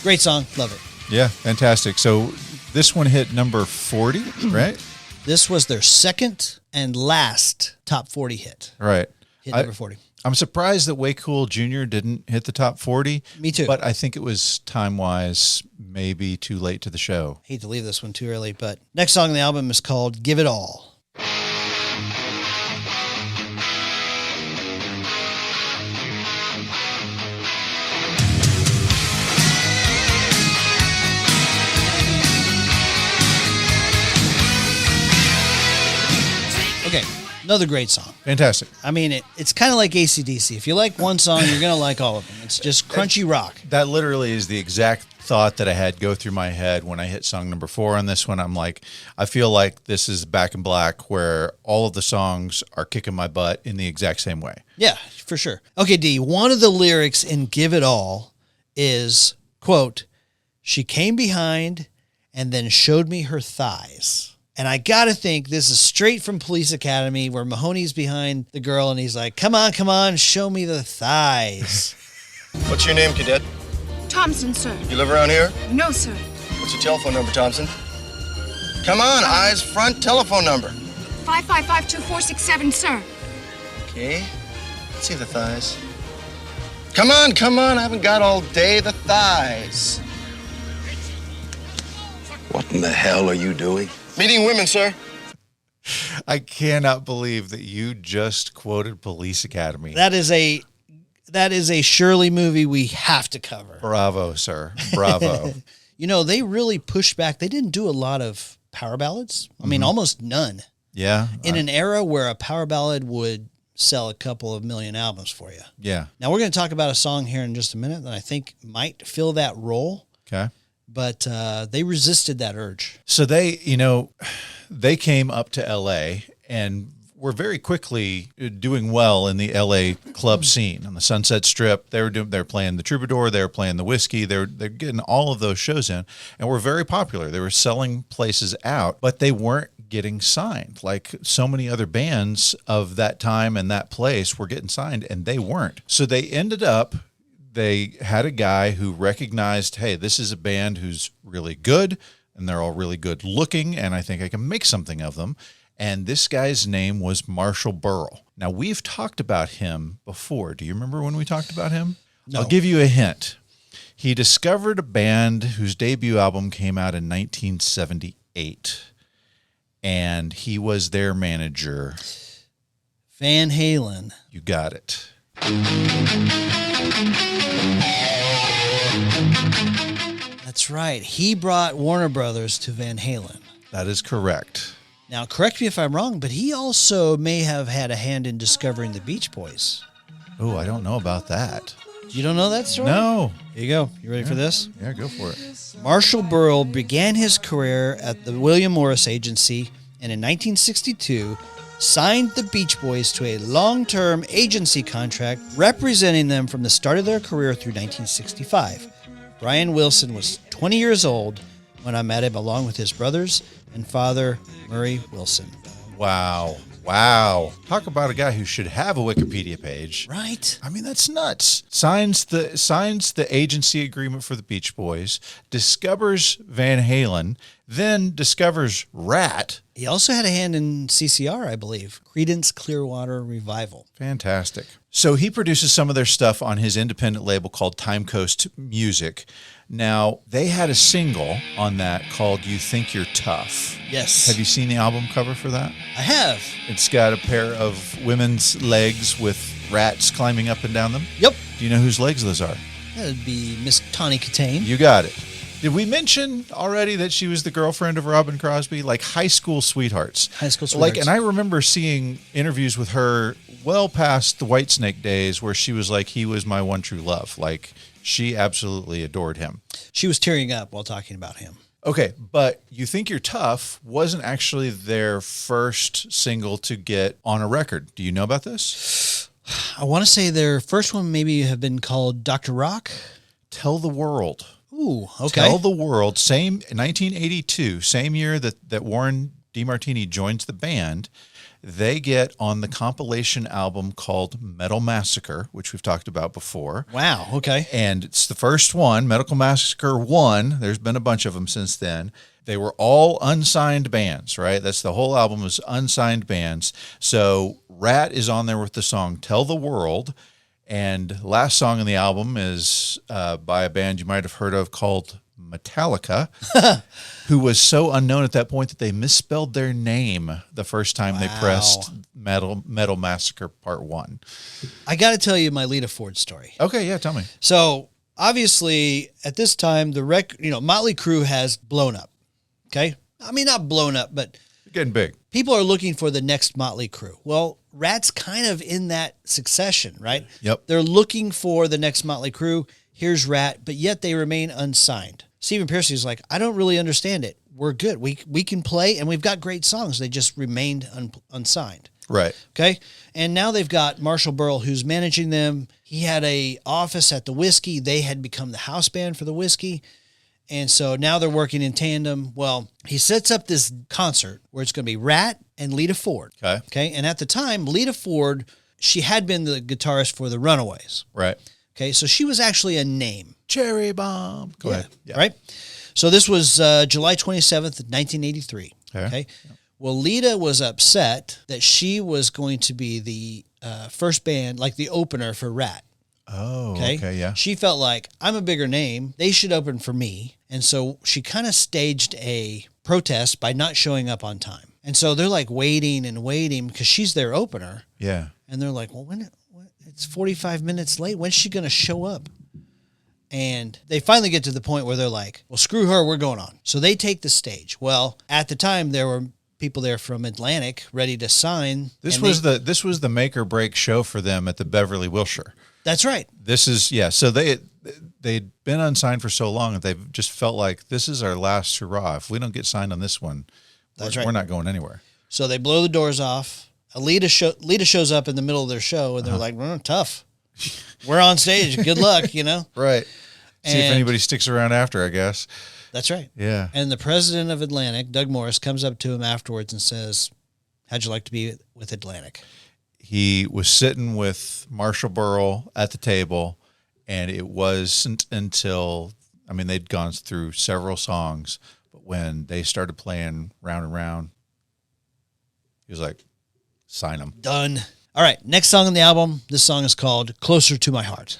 Great song. Love it. Yeah, fantastic. So this one hit number 40, right? This was their second and last top 40 hit. Right. Hit number 40. I'm surprised that Way Cool Jr. didn't hit the top 40. Me too. But I think it was time-wise maybe too late to the show. Hate to leave this one too early, but next song on the album is called Give It All. Okay, another great song. Fantastic. I mean, it's kind of like AC/DC. If you like one song, you're going to like all of them. It's just crunchy rock. That literally is the exact thought that I had go through my head when I hit song number 4 on this one. I'm like, I feel like this is Back in Black, where all of the songs are kicking my butt in the exact same way. Yeah, for sure. Okay, D, one of the lyrics in Give It All is, quote, she came behind and then showed me her thighs. And I got to think this is straight from Police Academy, where Mahoney's behind the girl and he's like, come on, show me the thighs. What's your name, cadet? Thompson, sir. You live around here? No, sir. What's your telephone number, Thompson? Come on, eyes front, telephone number. 555-2467, sir. Okay. Let's see the thighs. Come on, I haven't got all day. The thighs. What in the hell are you doing? Meeting women, sir. I cannot believe that you just quoted Police Academy. That is a Shirley movie we have to cover. Bravo, sir. Bravo. You know, they really pushed back. They didn't do a lot of power ballads. I mean, almost none. Yeah. In an era where a power ballad would sell a couple of million albums for you. Yeah. Now, we're going to talk about a song here in just a minute that I think might fill that role. Okay. But they resisted that urge. So they came up to L.A. and were very quickly doing well in the L.A. club scene on the Sunset Strip. They were playing the Troubadour, they were playing the Whiskey, they're getting all of those shows in, and were very popular. They were selling places out, but they weren't getting signed. Like so many other bands of that time and that place were getting signed, and they weren't. So they had a guy who recognized, hey, this is a band who's really good, and they're all really good looking, and I think I can make something of them. And this guy's name was Marshall Burrell. Now, we've talked about him before. Do you remember when we talked about him? No. I'll give you a hint. He discovered a band whose debut album came out in 1978, and he was their manager. Van Halen. You got it. That's right. He brought Warner Brothers to Van Halen. That is correct. Now, correct me if I'm wrong, but he also may have had a hand in discovering the Beach Boys. Oh, I don't know about that. You don't know that story? No. Here you go. You ready for this? Yeah, go for it. Marshall Burrell began his career at the William Morris Agency, and in 1962 signed the Beach Boys to a long-term agency contract representing them from the start of their career through 1965. Brian Wilson was 20 years old when I met him, along with his brothers and father, Murray Wilson. Wow. Talk about a guy who should have a Wikipedia page. Right? I mean, that's nuts. Signs the agency agreement for the Beach Boys, discovers Van Halen, then discovers Ratt. He also had a hand in CCR, I believe, Creedence Clearwater Revival. Fantastic. So he produces some of their stuff on his independent label called Time Coast Music. Now, they had a single on that called You Think You're Tough. Yes. Have you seen the album cover for that? I have. It's got a pair of women's legs with rats climbing up and down them. Yep. Do you know whose legs those are? That would be Miss Tawny Katane. You got it. Did we mention already that she was the girlfriend of Robbin Crosby? Like high school sweethearts. High school sweethearts. And I remember seeing interviews with her well past the Whitesnake days where she was like, he was my one true love. Like, she absolutely adored him. She was tearing up while talking about him. Okay, but You Think You're Tough wasn't actually their first single to get on a record. Do you know about this? I want to say their first one maybe have been called Dr. Rock. Tell the World. Ooh, okay. Tell the World, same 1982, same year that Warren DeMartini joins the band. They get on the compilation album called Metal Massacre, which we've talked about before. Wow, okay. And it's the first one, Medical Massacre 1. There's been a bunch of them since then. They were all unsigned bands, right? That's the whole album is unsigned bands. So Ratt is on there with the song Tell the World. And last song on the album is by a band you might have heard of called Metallica, who was so unknown at that point that they misspelled their name the first time they pressed Metal Massacre Part 1. I got to tell you my Lita Ford story. Okay, yeah, tell me. So obviously at this time, Motley Crue has blown up. Okay. I mean, not blown up, but getting big. People are looking for the next Motley Crue. Well, Ratt's kind of in that succession, right? Yep. They're looking for the next Motley Crue. Here's Ratt, but yet they remain unsigned. Stephen Pearcy's like, I don't really understand it. We're good. We can play, and we've got great songs. They just remained unsigned. Right. Okay. And now they've got Marshall Burrell, who's managing them. He had a office at the Whiskey. They had become the house band for the Whiskey. And so now they're working in tandem. Well, he sets up this concert where it's going to be Ratt and Lita Ford. Okay. And at the time, Lita Ford, she had been the guitarist for the Runaways. Right. Okay. So she was actually a name. Cherry Bomb. Go ahead. Yeah. Right. So this was July 27th, 1983. Okay. Well, Lita was upset that she was going to be the first band, like the opener for Ratt. Oh, okay, yeah. She felt like, I'm a bigger name. They should open for me. And so she kind of staged a protest by not showing up on time. And so they're like waiting and waiting because she's their opener. Yeah. And they're like, well, it's 45 minutes late. When's she going to show up? And they finally get to the point where they're like, well, screw her. We're going on. So they take the stage. Well, at the time, there were people there from Atlantic ready to sign. This was the make or break show for them at the Beverly Wilshire. That's right. This is, yeah. So they'd been unsigned for so long that they've just felt like this is our last hurrah. If we don't get signed on this one, we're not going anywhere. So they blow the doors off. Lita shows up in the middle of their show, and they're like, tough. We're on stage. Good luck, you know? Right. See if anybody sticks around after, I guess. That's right. Yeah. And the president of Atlantic, Doug Morris, comes up to him afterwards and says, how'd you like to be with Atlantic? He was sitting with Marshall Burrell at the table, and it wasn't until, they'd gone through several songs, but when they started playing Round and Round, he was like, sign them. Done. All right, next song on the album. This song is called Closer to My Heart.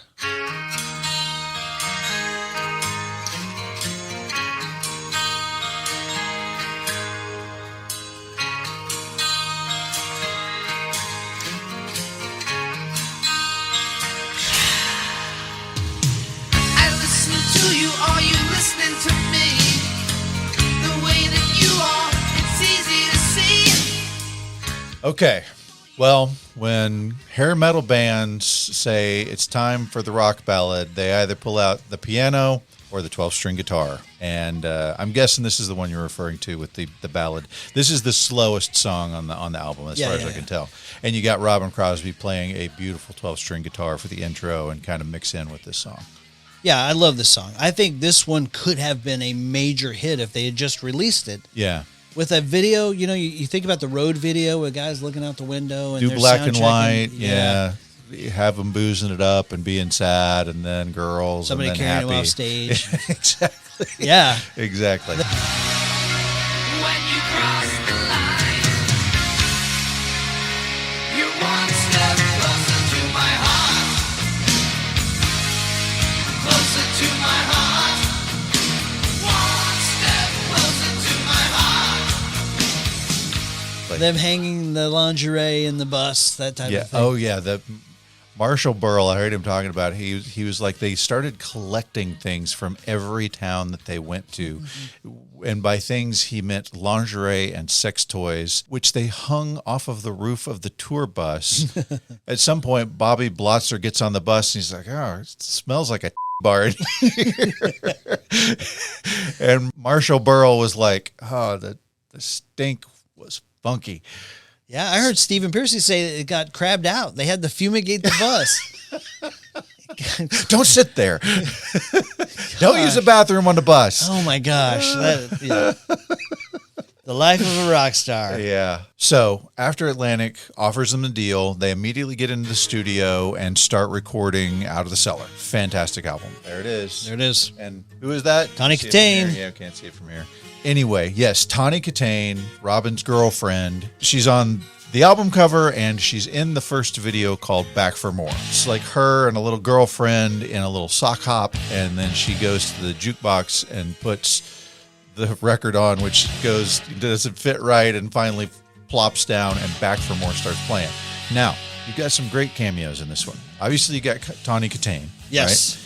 Okay, well, when hair metal bands say it's time for the rock ballad, they either pull out the piano or the 12-string guitar. And I'm guessing this is the one you're referring to with the ballad. This is the slowest song on the album, as far as I can tell. And you got Robbin Crosby playing a beautiful 12-string guitar for the intro and kind of mix in with this song. Yeah, I love this song. I think this one could have been a major hit if they had just released it. Yeah. With a video, you think about the Road video where guys looking out the window and do they're black and white, yeah. You have them boozing it up and being sad, and then girls, somebody and then carrying happy. them off stage. Exactly. Yeah. Exactly. When you cross the line, you're one step closer to my heart. Closer to my heart. One step closer to my heart. Them hanging the lingerie in the bus, that type of thing. Oh, yeah. The Marshall Burrell, I heard him talking about, he was like, they started collecting things from every town that they went to. Mm-hmm. And by things, he meant lingerie and sex toys, which they hung off of the roof of the tour bus. At some point, Bobby Blotzer gets on the bus, and he's like, oh, it smells like a bar in here. And Marshall Burrell was like, oh, the stink was funky. Yeah, I heard Stephen Piercy say that it got crabbed out. They had to fumigate the bus. Don't sit there. Don't use the bathroom on the bus. Oh my gosh. The life of a rock star. Yeah. So after Atlantic offers them the deal, they immediately get into the studio and start recording Out of the Cellar. Fantastic album. There it is. There it is. And who is that? Tawny Kitaen. Yeah, can't see it from here. Anyway, yes, Tawny Kitaen, Robin's girlfriend. She's on the album cover, and she's in the first video called Back for More. It's like her and a little girlfriend in a little sock hop, and then she goes to the jukebox and puts the record on, which doesn't fit right, and finally plops down, and Back for More starts playing. Now, you've got some great cameos in this one. Obviously, you got Tawny Kitaen. Yes. Right?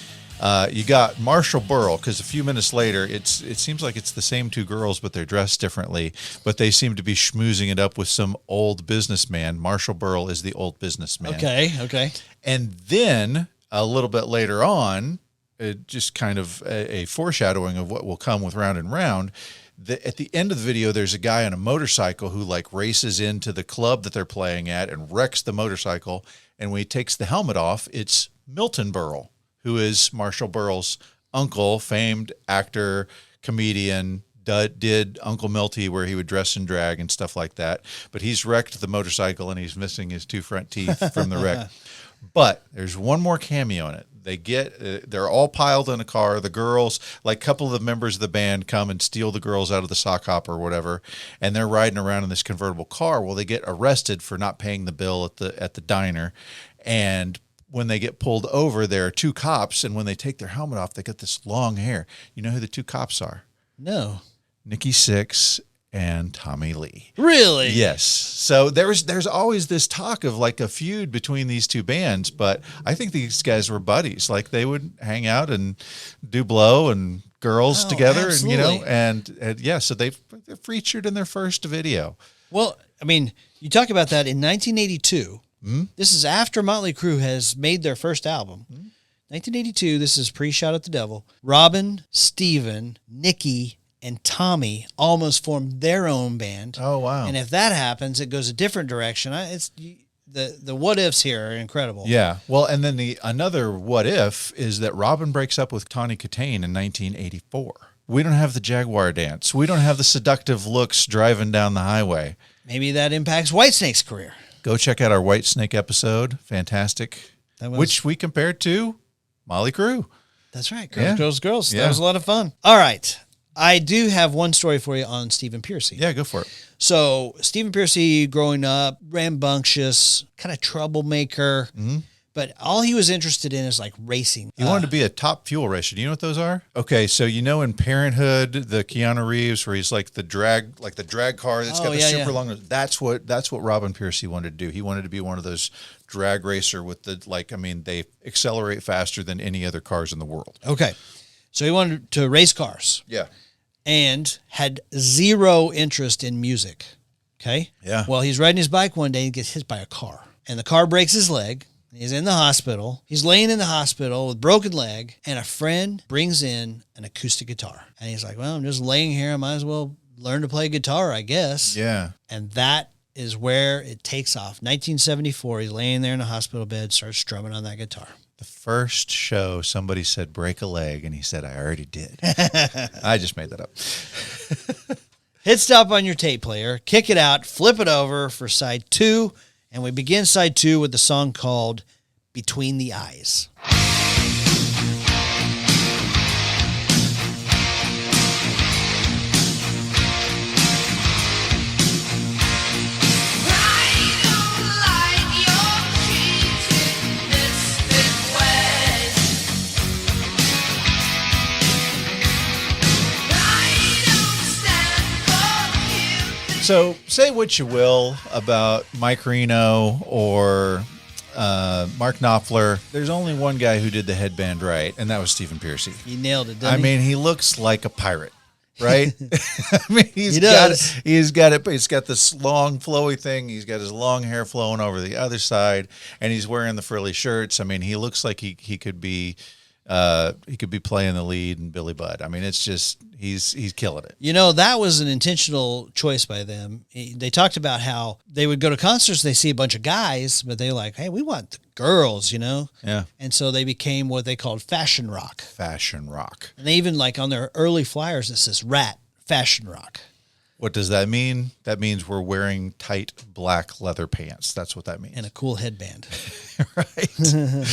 You got Marshall Burrell, because a few minutes later, it seems like it's the same two girls, but they're dressed differently. But they seem to be schmoozing it up with some old businessman. Marshall Burrell is the old businessman. Okay. And then a little bit later on, just kind of a foreshadowing of what will come with Round and Round. At the end of the video, there's a guy on a motorcycle who like races into the club that they're playing at and wrecks the motorcycle. And when he takes the helmet off, it's Milton Berle, who is Marshall Burrell's uncle, famed actor, comedian, did Uncle Milty, where he would dress in drag and stuff like that. But he's wrecked the motorcycle, and he's missing his two front teeth from the wreck. But there's one more cameo in it. they're all piled in a car. The girls, like a couple of the members of the band come and steal the girls out of the sock hopper or whatever. And they're riding around in this convertible car. Well, they get arrested for not paying the bill at the diner. And when they get pulled over, there are two cops. And when they take their helmet off, they get this long hair. You know who the two cops are? No. Nikki Sixx and Tommy Lee. Really? Yes. So there's always this talk of like a feud between these two bands, but I think these guys were buddies. Like they would hang out and do blow and girls together, absolutely. and yeah, so they're featured in their first video. Well, I mean, you talk about that in 1982. This is after Motley Crue has made their first album. 1982, this is pre-Shot at the Devil. Robbin, Steven, Nikki, and Tommy almost formed their own band. Oh, wow. And if that happens, it goes a different direction. It's the what ifs here are incredible. Yeah. Well, and then another what if is that Robbin breaks up with Tawny Kitaen in 1984. We don't have the Jaguar dance. We don't have the seductive looks driving down the highway. Maybe that impacts Whitesnake's career. Go check out our Whitesnake episode. Fantastic. Which we compared to Motley Crue. That's right. Girls. Yeah. That was a lot of fun. All right. I do have one story for you on Stephen Pearcy. Yeah, go for it. So Stephen Pearcy, growing up, rambunctious, kind of troublemaker, but all he was interested in is like racing. He wanted to be a top fuel racer. Do you know what those are? Okay, so you know in Parenthood, the Keanu Reeves, where he's like the drag car that's got the super long. That's what Robbin Pearcy wanted to do. He wanted to be one of those drag racer with they accelerate faster than any other cars in the world. Okay, so he wanted to race cars. Yeah. And had zero interest in music. Okay? Yeah. Well, he's riding his bike one day and gets hit by a car. And the car breaks his leg. He's in the hospital. He's laying in the hospital with broken leg. And a friend brings in an acoustic guitar. And he's like, well, I'm just laying here. I might as well learn to play guitar, I guess. Yeah. And that is where it takes off. 1974, he's laying there in a hospital bed, starts strumming on that guitar. The first show, somebody said, break a leg, and he said, I already did. I just made that up. Hit stop on your tape player, kick it out, flip it over for side 2, and we begin side 2 with the song called Between the Eyes. So say what you will about Mike Reno or Mark Knopfler. There's only one guy who did the headband right, and that was Stephen Pearcy. He nailed it, didn't he? I mean, he looks like a pirate, right? I mean, He does. He's got it. He's got this long, flowy thing. He's got his long hair flowing over the other side, and he's wearing the frilly shirts. I mean, he looks like he could be playing the lead in Billy Budd. I mean, it's just he's killing it. You know, that was an intentional choice by them. They talked about how they would go to concerts, they see a bunch of guys, but they're like, hey, we want the girls, you know? Yeah. And so they became what they called fashion rock. Fashion rock. And they even, like, on their early flyers, it says Ratt, fashion rock. What does that mean? That means we're wearing tight black leather pants. That's what that means. And a cool headband. Right.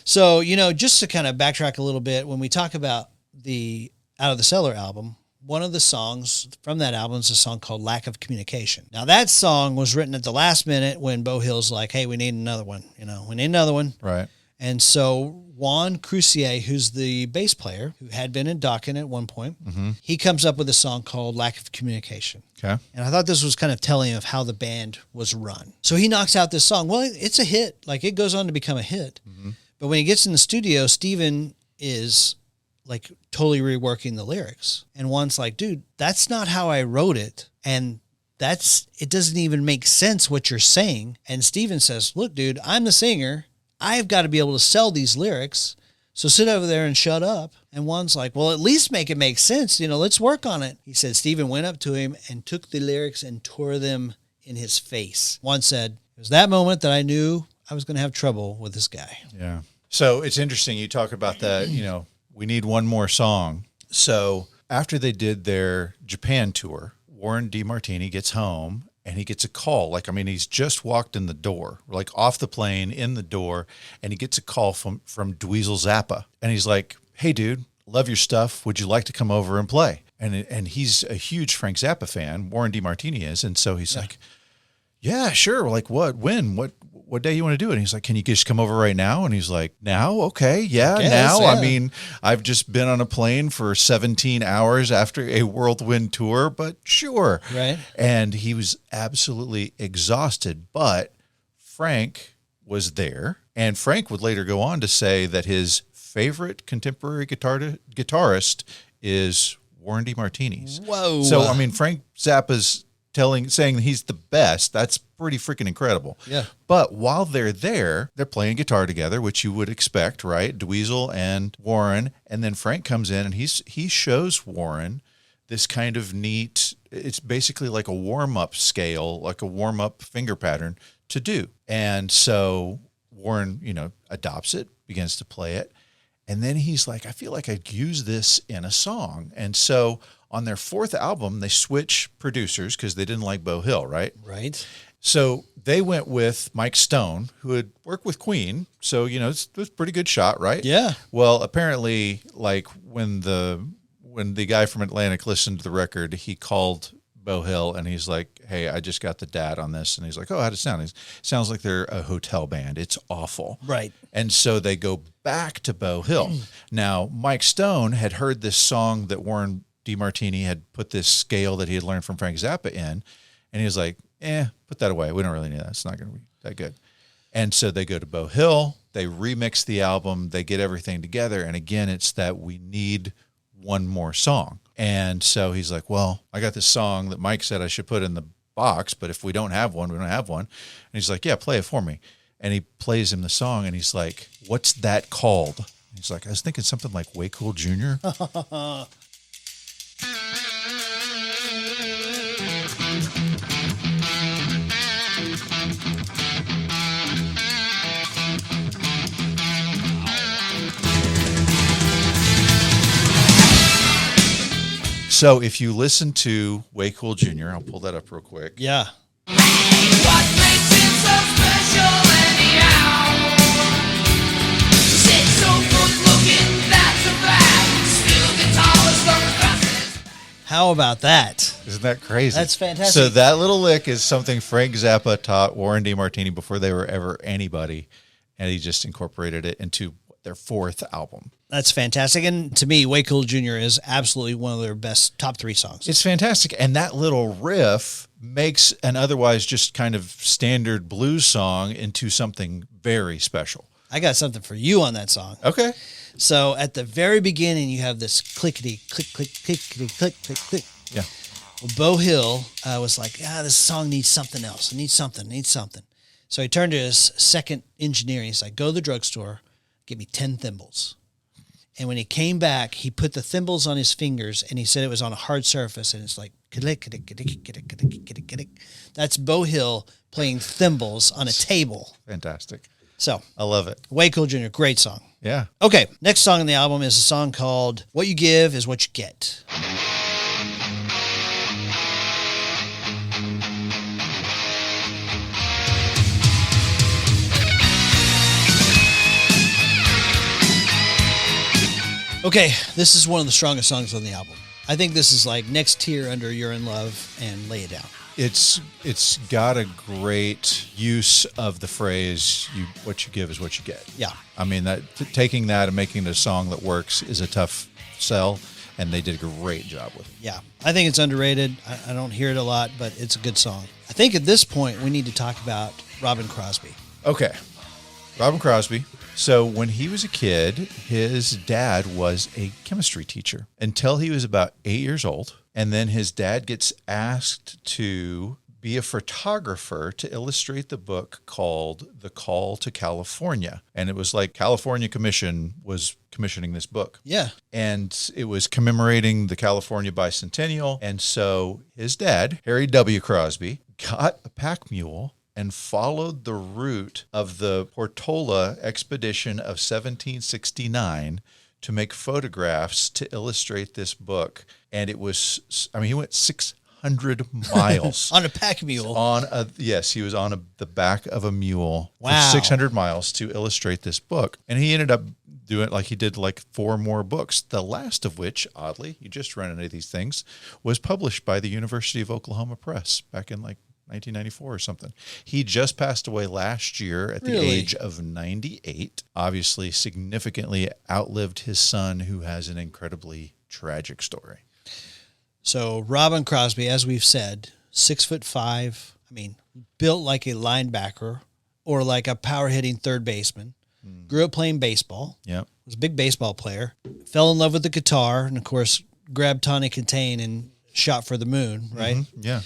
So, you know, just to kind of backtrack a little bit, when we talk about the Out of the Cellar album, one of the songs from that album is a song called Lack of Communication. Now, that song was written at the last minute when Beau Hill's like, hey, we need another one. You know, we need another one. Right. And so Juan Crucier, who's the bass player, who had been in Dokken at one point, he comes up with a song called Lack of Communication. Okay. And I thought this was kind of telling of how the band was run. So he knocks out this song. Well, it's a hit. Like, it goes on to become a hit. But when he gets in the studio, Steven is like totally reworking the lyrics. And Juan's like, dude, that's not how I wrote it. And it doesn't even make sense what you're saying. And Steven says, look, dude, I'm the singer. I've got to be able to sell these lyrics. So sit over there and shut up. And Juan's like, well, at least make it make sense. You know, let's work on it. He said Steven went up to him and took the lyrics and tore them in his face. Juan said, it was that moment that I knew I was going to have trouble with this guy. Yeah. So it's interesting. You talk about that, you know, we need one more song. So after they did their Japan tour, Warren DeMartini gets home and he gets a call. Like, I mean, he's just walked in the door, like off the plane in the door, and he gets a call from Dweezil Zappa. And he's like, hey, dude, love your stuff. Would you like to come over and play? And he's a huge Frank Zappa fan. Warren DeMartini is. And so he's like, yeah, sure. Like, what, when, what day you want to do it? And he's like, can you just come over right now? And he's like, now? Okay. Yeah, now. Yeah. I mean, I've just been on a plane for 17 hours after a whirlwind tour, but sure. Right. And he was absolutely exhausted, but Frank was there. And Frank would later go on to say that his favorite contemporary guitarist is Warren DeMartini's. Whoa. So, I mean, Frank Zappa's saying he's the best. That's pretty freaking incredible. Yeah. But while they're there, they're playing guitar together, which you would expect, right? Dweezil and Warren. And then Frank comes in and he shows Warren this kind of neat, it's basically like a warm-up scale, like a warm-up finger pattern to do. And so Warren, adopts it, begins to play it. And then he's like, I feel like I'd use this in a song. And so on their fourth album, they switch producers because they didn't like Beau Hill, right? Right. So they went with Mike Stone, who had worked with Queen. So, it was a pretty good shot, right? Yeah. Well, apparently, like when the guy from Atlantic listened to the record, he called Beau Hill and he's like, hey, I just got the dad on this. And he's like, oh, how'd it sound? It sounds like they're a hotel band. It's awful. Right. And so they go back to Beau Hill. Now, Mike Stone had heard this song that Warren DeMartini had put this scale that he had learned from Frank Zappa in. And he was like, put that away. We don't really need that. It's not going to be that good. And so they go to Beau Hill. They remix the album. They get everything together. And again, it's that we need one more song. And so he's like, well, I got this song that Mike said I should put in the box, but if we don't have one, we don't have one. And he's like, yeah, play it for me. And he plays him the song and he's like, what's that called? And he's like, I was thinking something like Way Cool Jr. So if you listen to Way Cool Jr., I'll pull that up real quick. Yeah. What makes him so special anyhow? Sit so good looking, that's a fact. Still the tallest on the fastest. How about that? Isn't that crazy? That's fantastic. So that little lick is something Frank Zappa taught Warren DeMartini before they were ever anybody, and he just incorporated it into their fourth album. That's fantastic. And to me, Way Cool Jr. is absolutely one of their best top 3 songs. It's fantastic. And that little riff makes an otherwise just kind of standard blues song into something very special. I got something for you on that song. Okay. So at the very beginning, you have this clickety, click, click, clickety, click, click, click. Yeah. Well, Beau Hill was like, this song needs something else. It needs something. So he turned to his second engineer and he's like, go to the drugstore, get me 10 thimbles. And when he came back, he put the thimbles on his fingers and he said it was on a hard surface and it's like, that's Beau Hill playing thimbles on a table. Fantastic. So I love it. Way Cool Jr., great song. Yeah. Okay, next song on the album is a song called What You Give Is What You Get. Okay, this is one of the strongest songs on the album. I think this is like next tier under You're in Love and Lay It Down. It's got a great use of the phrase what you give is what you get. Yeah. I mean, that taking that and making it a song that works is a tough sell, and they did a great job with it. Yeah. I think it's underrated. I don't hear it a lot, but it's a good song. I think at this point we need to talk about Robbin Crosby. Okay. Robbin Crosby. So when he was a kid, his dad was a chemistry teacher until he was about 8 years old. And then his dad gets asked to be a photographer to illustrate the book called The Call to California. And it was like California Commission was commissioning this book. Yeah. And it was commemorating the California bicentennial. And so his dad, Harry W. Crosby, got a pack mule and followed the route of the Portola expedition of 1769 to make photographs to illustrate this book. And it was, he went 600 600 miles. On a pack mule. He was on the back of a mule Wow. for 600 miles to illustrate this book. And he ended up doing it like he did like 4 more books, the last of which, oddly, you just run into these things, was published by the University of Oklahoma Press back in like 1994 or something. He just passed away last year at the age of 98. Obviously, significantly outlived his son, who has an incredibly tragic story. So Robbin Crosby, as we've said, 6'5". I mean, built like a linebacker or like a power hitting third baseman. Grew up playing baseball. Yep. Was a big baseball player. Fell in love with the guitar, and of course, grabbed Tonic and Tane and shot for the moon. Right. Mm-hmm. Yeah.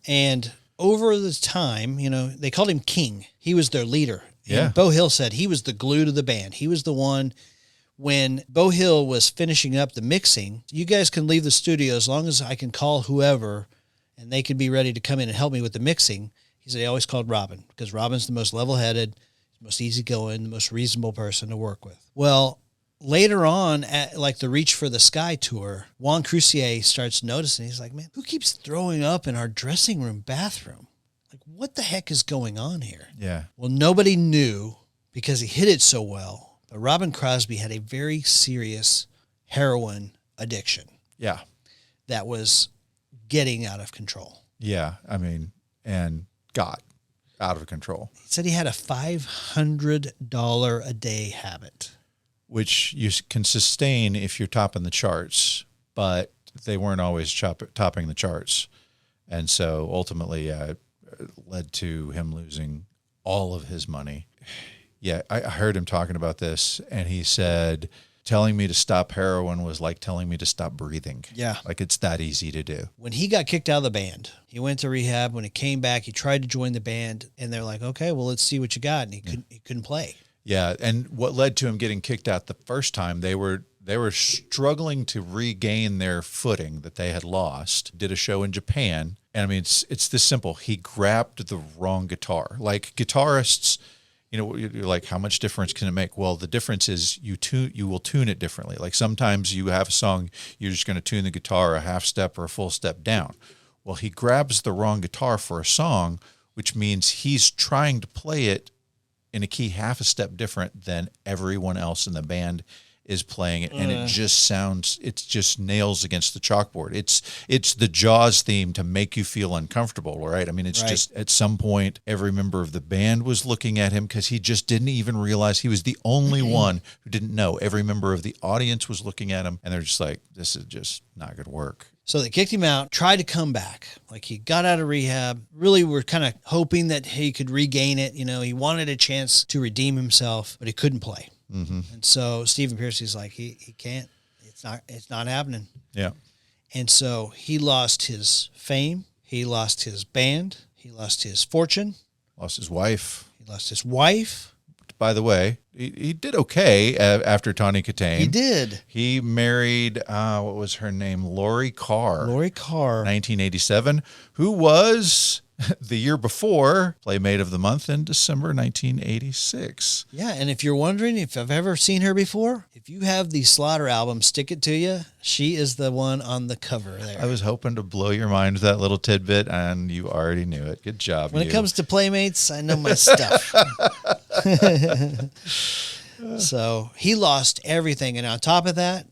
And over the time, you know, they called him King. He was their leader. Yeah. And Bo Hill said he was the glue to the band. He was the one. When Bo Hill was finishing up the mixing, you guys can leave the studio as long as I can call whoever and they could be ready to come in and help me with the mixing. He said he always called Robbin because Robbin's the most level-headed, most easygoing, the most reasonable person to work with. Well, later on at like the Reach for the Sky tour, Juan Crucier starts noticing, he's like, man, who keeps throwing up in our dressing room bathroom? Like, what the heck is going on here? Yeah. Well, nobody knew because he hit it so well. But Robbin Crosby had a very serious heroin addiction. Yeah. That was getting out of control. Yeah. I mean, and got out of control. He said he had a $500 a day habit. Which you can sustain if you're topping the charts, but they weren't always topping the charts. And so ultimately it led to him losing all of his money. Yeah, I heard him talking about this, and he said, telling me to stop heroin was like telling me to stop breathing. Yeah. Like it's that easy to do. When he got kicked out of the band, he went to rehab. When he came back, he tried to join the band, and they're like, okay, well, let's see what you got. And he couldn't play. Yeah, and what led to him getting kicked out the first time, they were struggling to regain their footing that they had lost. Did a show in Japan, and I mean, it's this simple. He grabbed the wrong guitar. Like guitarists, you know, you're like, how much difference can it make? Well, the difference is you will tune it differently. Like sometimes you have a song, you're just going to tune the guitar a half step or a full step down. Well, he grabs the wrong guitar for a song, which means he's trying to play it in a key half a step different than everyone else in the band is playing it. And it just nails against the chalkboard. It's the Jaws theme to make you feel uncomfortable, right? I mean, it's just at some point, every member of the band was looking at him because he just didn't even realize he was the only one who didn't know. Every member of the audience was looking at him, and they're just like, this is just not good work. So they kicked him out, tried to come back. Like he got out of rehab, really were kind of hoping that he could regain it. You know, he wanted a chance to redeem himself, but he couldn't play. Mm-hmm. And so Stephen Pearcy's like, he can't, it's not happening. Yeah. And so he lost his fame. He lost his band. He lost his fortune. Lost his wife. He lost his wife. By the way, he did okay after Tawny Katane. He did. He married, what was her name? Lori Carr. 1987, who was the year before Playmate of the Month in December 1986. Yeah, and if you're wondering if I've ever seen her before, if you have the Slaughter album, Stick It To You, she is the one on the cover there. I was hoping to blow your mind with that little tidbit, and you already knew it. Good job. When it comes to Playmates, I know my stuff. So he lost everything, and on top of that,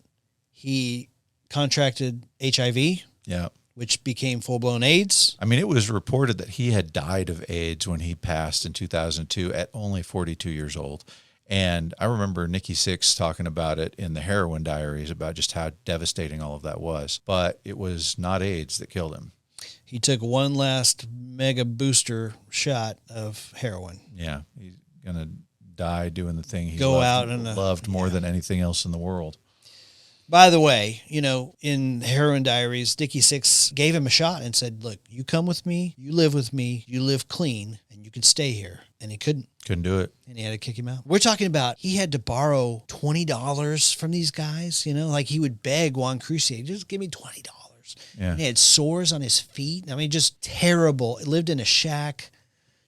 he contracted HIV. Yeah. Which became full-blown AIDS. I mean, it was reported that he had died of AIDS when he passed in 2002 at only 42 years old. And I remember Nikki Sixx talking about it in the Heroin Diaries about just how devastating all of that was. But it was not AIDS that killed him. He took one last mega booster shot of heroin. Yeah, he's going to die doing the thing he loved more than anything else in the world. By the way, you know, in Heroin Diaries, Nikki Sixx gave him a shot and said, look, you come with me, you live with me, you live clean, and you can stay here. And he couldn't. Couldn't do it. And he had to kick him out. We're talking about he had to borrow $20 from these guys, you know, like he would beg Juan Crucier, just give me $20. Yeah. And he had sores on his feet. I mean, just terrible. He lived in a shack.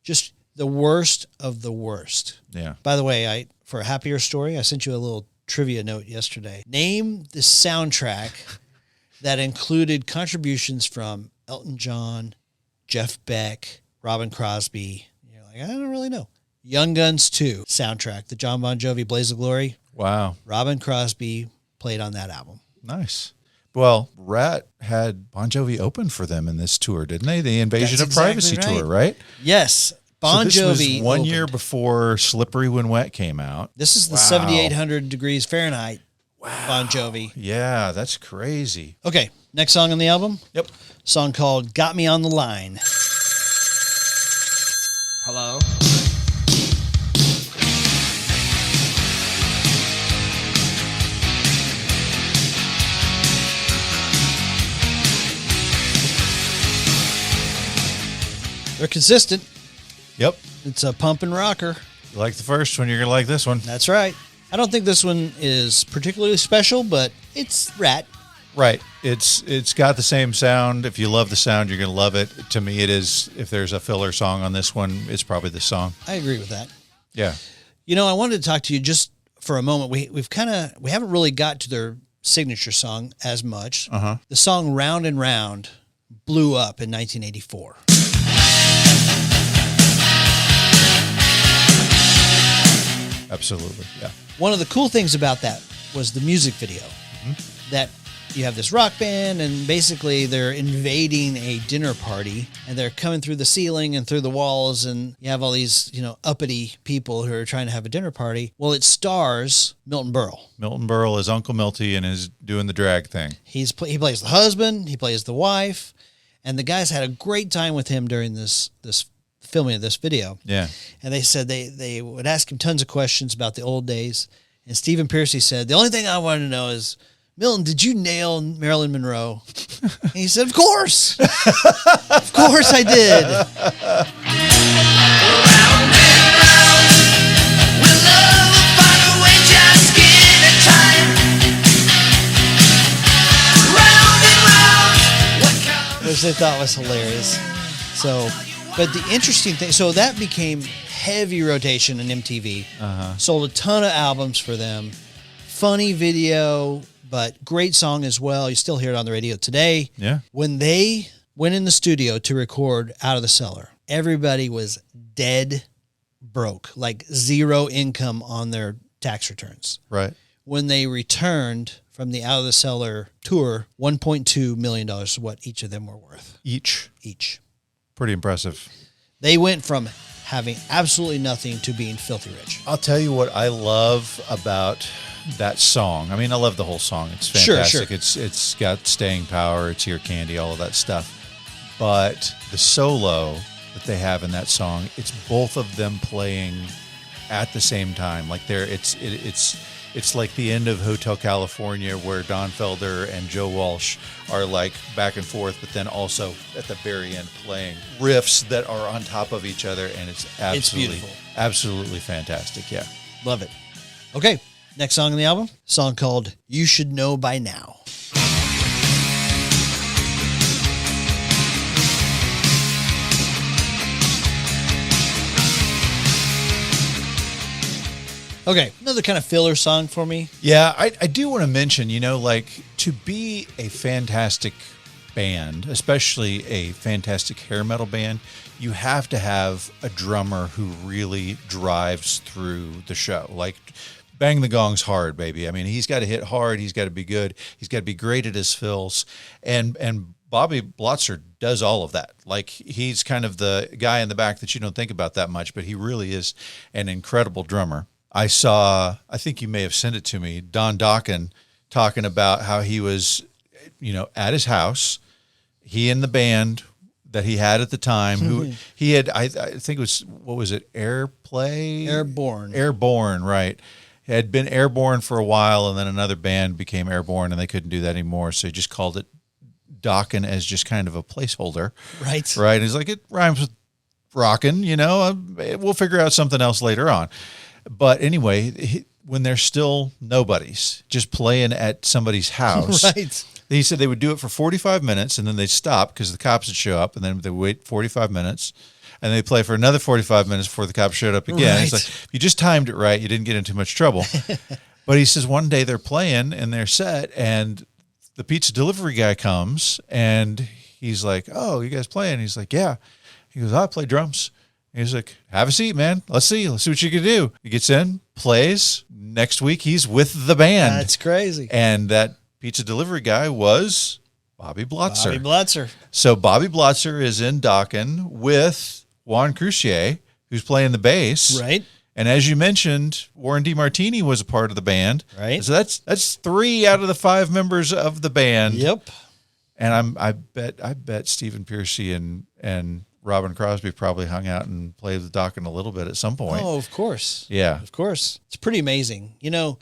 Just the worst of the worst. Yeah. By the way, for a happier story, I sent you a little trivia note yesterday. Name the soundtrack that included contributions from Elton John, Jeff Beck, Robbin Crosby. You're like, I don't really know. Young Guns 2 soundtrack, the John Bon Jovi Blaze of Glory. Wow. Robbin Crosby played on that album. Nice. Well, Ratt had Bon Jovi open for them in this tour, didn't they? The Invasion of Privacy tour, right? Yes. Bon so this Jovi was one opened. year before Slippery When Wet came out. This is the 7,800 degrees Fahrenheit Bon Jovi. Yeah, that's crazy. Okay, next song on the album? Yep. Song called Got Me on the Line. Hello? They're consistent. Yep. It's a pump and rocker. You like the first one, you're going to like this one. That's right. I don't think this one is particularly special, but it's Ratt. Right. It's got the same sound. If you love the sound, you're going to love it. To me, it is. If there's a filler song on this one, it's probably this song. I agree with that. Yeah. You know, I wanted to talk to you just for a moment. We haven't really got to their signature song as much. Uh-huh. The song Round and Round blew up in 1984. Absolutely. Yeah. One of the cool things about that was the music video. That you have this rock band, and basically they're invading a dinner party, and they're coming through the ceiling and through the walls, and you have all these, uppity people who are trying to have a dinner party. Well, it stars Milton Berle. Milton Berle is Uncle Milty and is doing the drag thing. He plays the husband, he plays the wife, and the guys had a great time with him during this filming of this video. Yeah. And they said they would ask him tons of questions about the old days. And Stephen Pearcy said, the only thing I wanted to know is, Milton, did you nail Marilyn Monroe? And he said, of course. Of course I did. Round and round, we'll love find a way, just give it time. Round and round, what comes? Which they thought was hilarious. So, but the interesting thing, so that became heavy rotation in MTV. Sold a ton of albums for them. Funny video, but great song as well. You still hear it on the radio today. Yeah. When they went in the studio to record Out of the Cellar, everybody was dead broke, like zero income on their tax returns. Right. When they returned from the Out of the Cellar tour, $1.2 million is what each of them were worth. Each. Pretty impressive. They went from having absolutely nothing to being filthy rich. I'll tell you what I love about that song. I mean, I love the whole song. It's fantastic. Sure. It's got staying power. It's Ear Candy, all of that stuff. But the solo that they have in that song, it's both of them playing at the same time. Like it's like the end of Hotel California, where Don Felder and Joe Walsh are like back and forth, but then also at the very end playing riffs that are on top of each other, and it's beautiful. Absolutely fantastic. Yeah. Love it. Okay, next song on the album, song called You Should Know By Now. Okay, another kind of filler song for me. Yeah, I do want to mention, like to be a fantastic band, especially a fantastic hair metal band, you have to have a drummer who really drives through the show. Like, bang the gongs hard, baby. I mean, he's got to hit hard. He's got to be good. He's got to be great at his fills. And Bobby Blotzer does all of that. Like, he's kind of the guy in the back that you don't think about that much, but he really is an incredible drummer. I think you may have sent it to me, Don Dokken talking about how he was, at his house, he and the band that he had at the time, who he had, I think it was, what was it? Airborne, right. Had been Airborne for a while, and then another band became Airborne, and they couldn't do that anymore. So he just called it Dokken as just kind of a placeholder. Right. Right. He's like, it rhymes with rockin', we'll figure out something else later on. But anyway, when they're still nobodies, just playing at somebody's house, right. He said they would do it for 45 minutes, and then they'd stop because the cops would show up, and then they'd wait 45 minutes, and they'd play for another 45 minutes before the cops showed up again. Right. It's like, if you just timed it right, you didn't get into much trouble. But he says one day they're playing in their set, and the pizza delivery guy comes, and he's like, oh, you guys playing? He's like, yeah. He goes, I play drums. He's like, have a seat, man. Let's see what you can do. He gets in, plays. Next week, he's with the band. That's crazy. And that pizza delivery guy was Bobby Blotzer. Bobby Blotzer. So Bobby Blotzer is in Dokken with Juan Crucier, who's playing the bass. Right. And as you mentioned, Warren DeMartini was a part of the band. Right. So that's 3 out of the 5 members of the band. Yep. And I bet Stephen Piercy and Robbin Crosby probably hung out and played with Dokken a little bit at some point. Oh, of course. Yeah. Of course. It's pretty amazing. You know,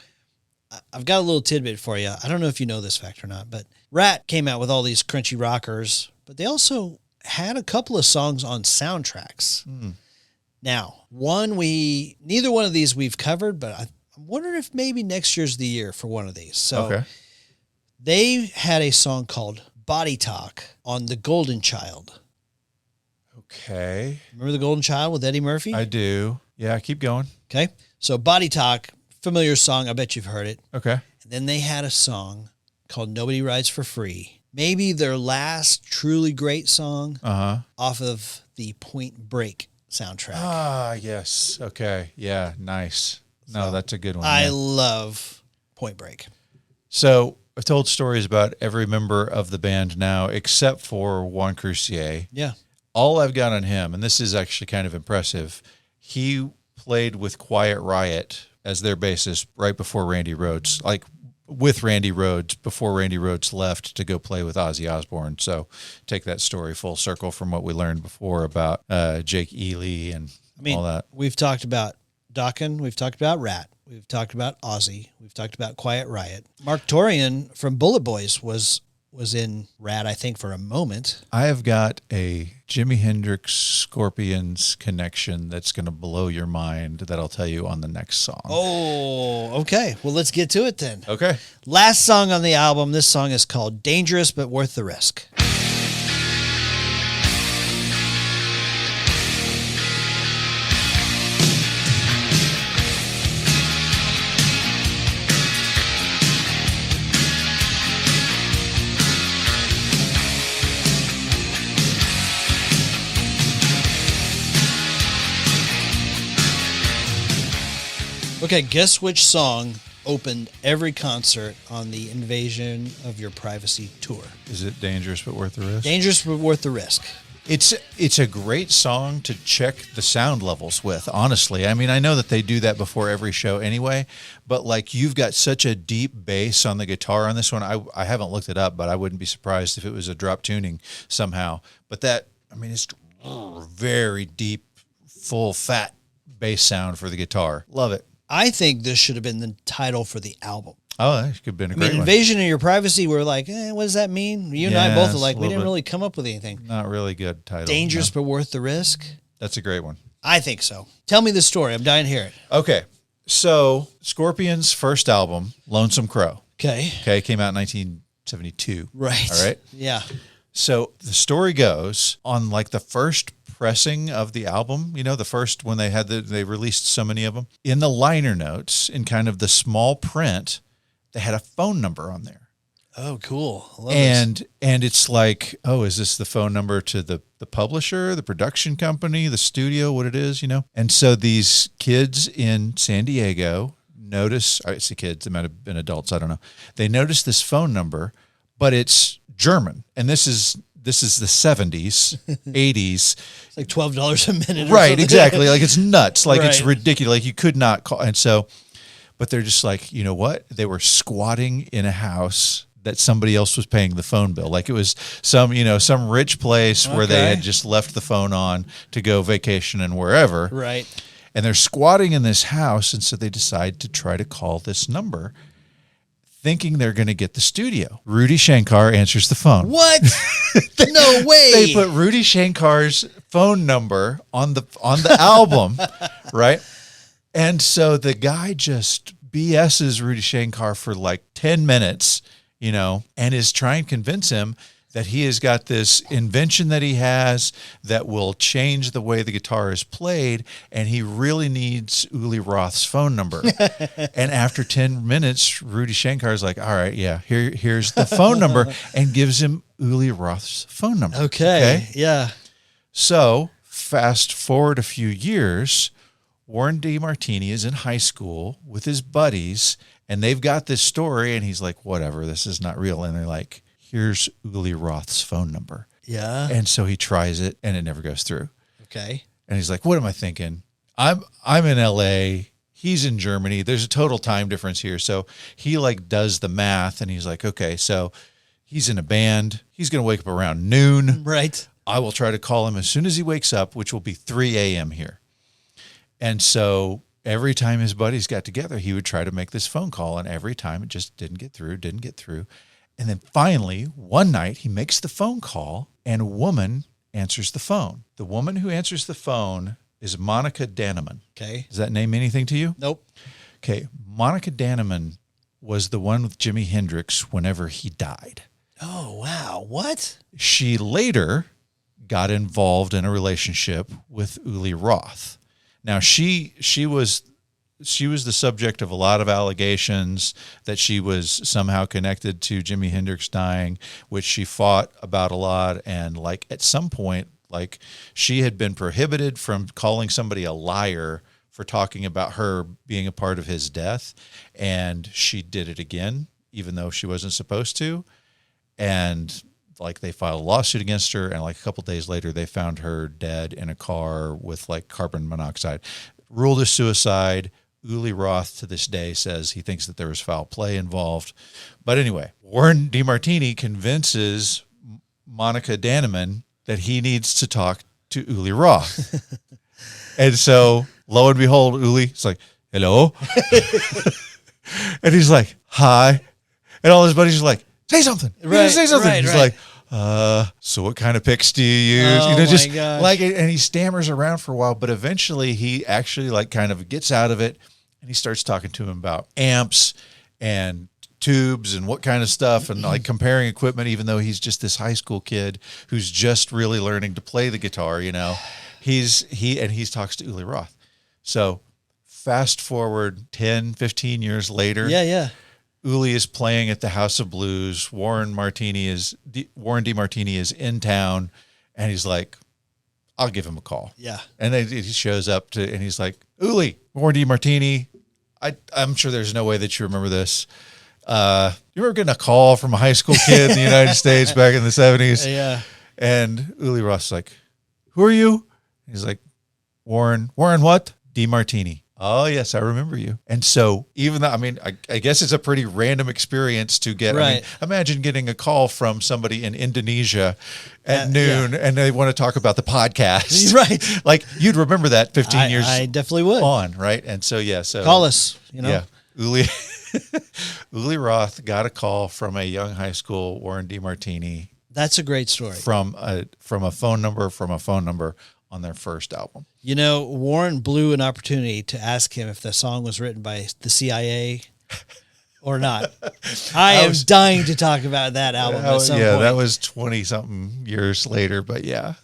I've got a little tidbit for you. I don't know if you know this fact or not, but Ratt came out with all these crunchy rockers, but they also had a couple of songs on soundtracks. Now, neither one of these we've covered, but I'm wondering if maybe next year's the year for one of these. So they had a song called Body Talk on The Golden Child. Okay. Remember The Golden Child with Eddie Murphy? I do. Yeah, keep going. Okay. So Body Talk, familiar song. I bet you've heard it. Okay. And then they had a song called Nobody Rides for Free. Maybe their last truly great song off of the Point Break soundtrack. Ah, yes. Okay. Yeah, nice. No, that's a good one. I yeah. love Point Break. So I've told stories about every member of the band now, except for Juan Crucier. Yeah. All I've got on him, and this is actually kind of impressive, he played with Quiet Riot as their bassist right before Randy Rhoads, like with Randy Rhoads, before Randy Rhoads left to go play with Ozzy Osbourne. So take that story full circle from what we learned before about Jake Ely and all that. We've talked about Dokken, we've talked about Ratt, we've talked about Ozzy, we've talked about Quiet Riot. Mark Torian from Bullet Boys was in Ratt, I think, for a moment. I have got a Jimi Hendrix Scorpions connection that's going to blow your mind that I'll tell you on the next song. Oh, okay. Well, let's get to it then. Okay. Last song on the album. This song is called Dangerous But Worth the Risk. Okay, guess which song opened every concert on the Invasion of Your Privacy tour? Is it Dangerous But Worth the Risk? Dangerous But Worth the Risk. It's a great song to check the sound levels with, honestly. I mean, I know that they do that before every show anyway, but like you've got such a deep bass on the guitar on this one. I haven't looked it up, but I wouldn't be surprised if it was a drop tuning somehow. But that, I mean, it's very deep, full, fat bass sound for the guitar. Love it. I think this should have been the title for the album. Oh, that could have been a great one. Invasion of Your Privacy, we're like, what does that mean? You and I both are like, we didn't bit. really come up with anything. Not really good title. Dangerous But Worth the Risk? That's a great one. I think so. Tell me the story. I'm dying to hear it. Okay. So Scorpions' first album, Lonesome Crow. Okay, came out in 1972. Right. All right. Yeah. So the story goes on like the first pressing of the album, the first when they released so many of them, in the liner notes, in kind of the small print, they had a phone number on there. Oh, cool. I love And this. it's like, oh, is this the phone number to the publisher, the production company, the studio, what it is, And so these kids in San Diego notice, I say kids, they might have been adults, I don't know. They notice this phone number, but it's German. And this is the 70s, 80s. It's like $12 a minute. Right, something. exactly. Like it's nuts. Like it's Right. ridiculous. Like you could not call. And so, but they're just like, you know what? They were squatting in a house that somebody else was paying the phone bill. Like it was some rich place where they had just left the phone on to go vacation and wherever. Right. And they're squatting in this house. And so they decide to try to call this number, thinking they're going to get the studio. Rudy Shankar answers the phone. What? No way. They put Rudy Shankar's phone number on the album, right? And so the guy just BS's Rudy Shankar for like 10 minutes, and is trying to convince him that he has got this invention that he has that will change the way the guitar is played, and he really needs Uli Roth's phone number. And after 10 minutes, Rudy Shankar's like, all right, yeah, here's the phone number, and gives him Uli Roth's phone number. Okay, yeah. So fast forward a few years, Warren DeMartini is in high school with his buddies, and they've got this story, and he's like, whatever, this is not real. And they're like, here's Uli Roth's phone number. Yeah. And so he tries it, and it never goes through. Okay. And he's like, what am I thinking? I'm in LA. He's in Germany. There's a total time difference here. So he like does the math, and he's like, okay, so he's in a band. He's going to wake up around noon. Right. I will try to call him as soon as he wakes up, which will be 3 a.m. here. And so every time his buddies got together, he would try to make this phone call, and every time it just didn't get through. And then finally, one night, he makes the phone call, and a woman answers the phone. The woman who answers the phone is Monica Danneman. Okay. Does that name anything to you? Nope. Okay. Monica Danneman was the one with Jimi Hendrix whenever he died. Oh, wow. What? She later got involved in a relationship with Uli Roth. Now, she was the subject of a lot of allegations that she was somehow connected to Jimi Hendrix dying, which she fought about a lot. And like at some point, like she had been prohibited from calling somebody a liar for talking about her being a part of his death. And she did it again, even though she wasn't supposed to. And like they filed a lawsuit against her, and like a couple of days later, they found her dead in a car with like carbon monoxide. Ruled as suicide. Uli Roth to this day says he thinks that there was foul play involved. But anyway, Warren DeMartini convinces Monica Danneman that he needs to talk to Uli Roth. And so lo and behold, Uli is like, hello. And he's like, hi. And all his buddies are like, say something. Right, Say something. right, He's right. like, so what kind of picks do you use? Oh, you know, just my gosh. like, and he stammers around for a while, but eventually he actually like kind of gets out of it, and he starts talking to him about amps and tubes and what kind of stuff, and like comparing equipment, even though he's just this high school kid who's just really learning to play the guitar, you know, he talks to Uli Roth. So fast forward 10, 15 years later. Yeah. Uli is playing at the House of Blues. Warren DeMartini is in town, and he's like, I'll give him a call. Yeah. And then he shows up and he's like, Uli, Warren DeMartini, I'm sure there's no way that you remember this. You remember getting a call from a high school kid in the United States back in the 70s? Yeah. And Uli Roth's like, who are you? He's like, Warren what? DeMartini. Oh, yes, I remember you. And so even though, I mean, I guess it's a pretty random experience to get. Right. I mean, imagine getting a call from somebody in Indonesia at noon and they want to talk about the podcast. Right. Like you'd remember that 15 years I definitely would. on, right? And so, yeah. So Call us, you know. Yeah. Uli Roth got a call from a young high school Warren DeMartini. That's a great story. From a phone number on their first album. You know, Warren blew an opportunity to ask him if the song was written by the CIA or not. I am dying to talk about that album at some point. Yeah, that was 20-something years later, but yeah.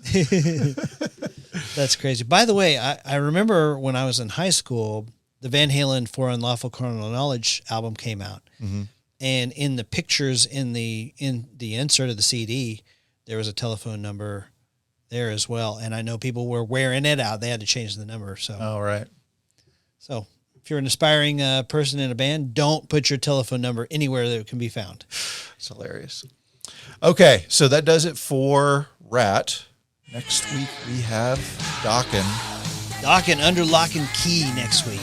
That's crazy. By the way, I remember when I was in high school, the Van Halen For Unlawful Carnal Knowledge album came out. Mm-hmm. And in the pictures in the insert of the CD, there was a telephone number there as well. And I know people were wearing it out. They had to change the number. So, all right. So if you're an aspiring person in a band, don't put your telephone number anywhere that it can be found. It's hilarious. Okay. So that does it for Ratt. Next week we have Dokken. Dokken under lock and key next week.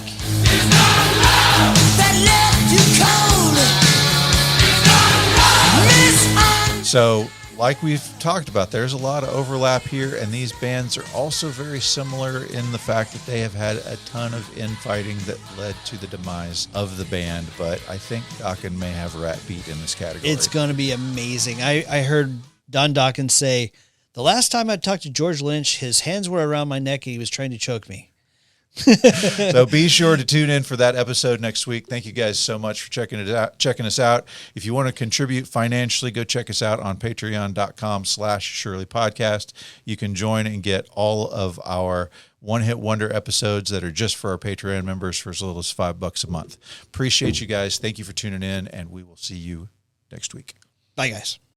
So, like we've talked about, there's a lot of overlap here, and these bands are also very similar in the fact that they have had a ton of infighting that led to the demise of the band, but I think Dokken may have Ratt beat in this category. It's going to be amazing. I heard Don Dokken say, the last time I talked to George Lynch, his hands were around my neck and he was trying to choke me. So be sure to tune in for that episode next week. Thank you guys so much for checking us out. If you want to contribute financially, go check us out on patreon.com/Shirley Podcast. You can join and get all of our one-hit wonder episodes that are just for our Patreon members for as little as $5 a month. Appreciate you guys. Thank you for tuning in, and we will see you next week. Bye, guys.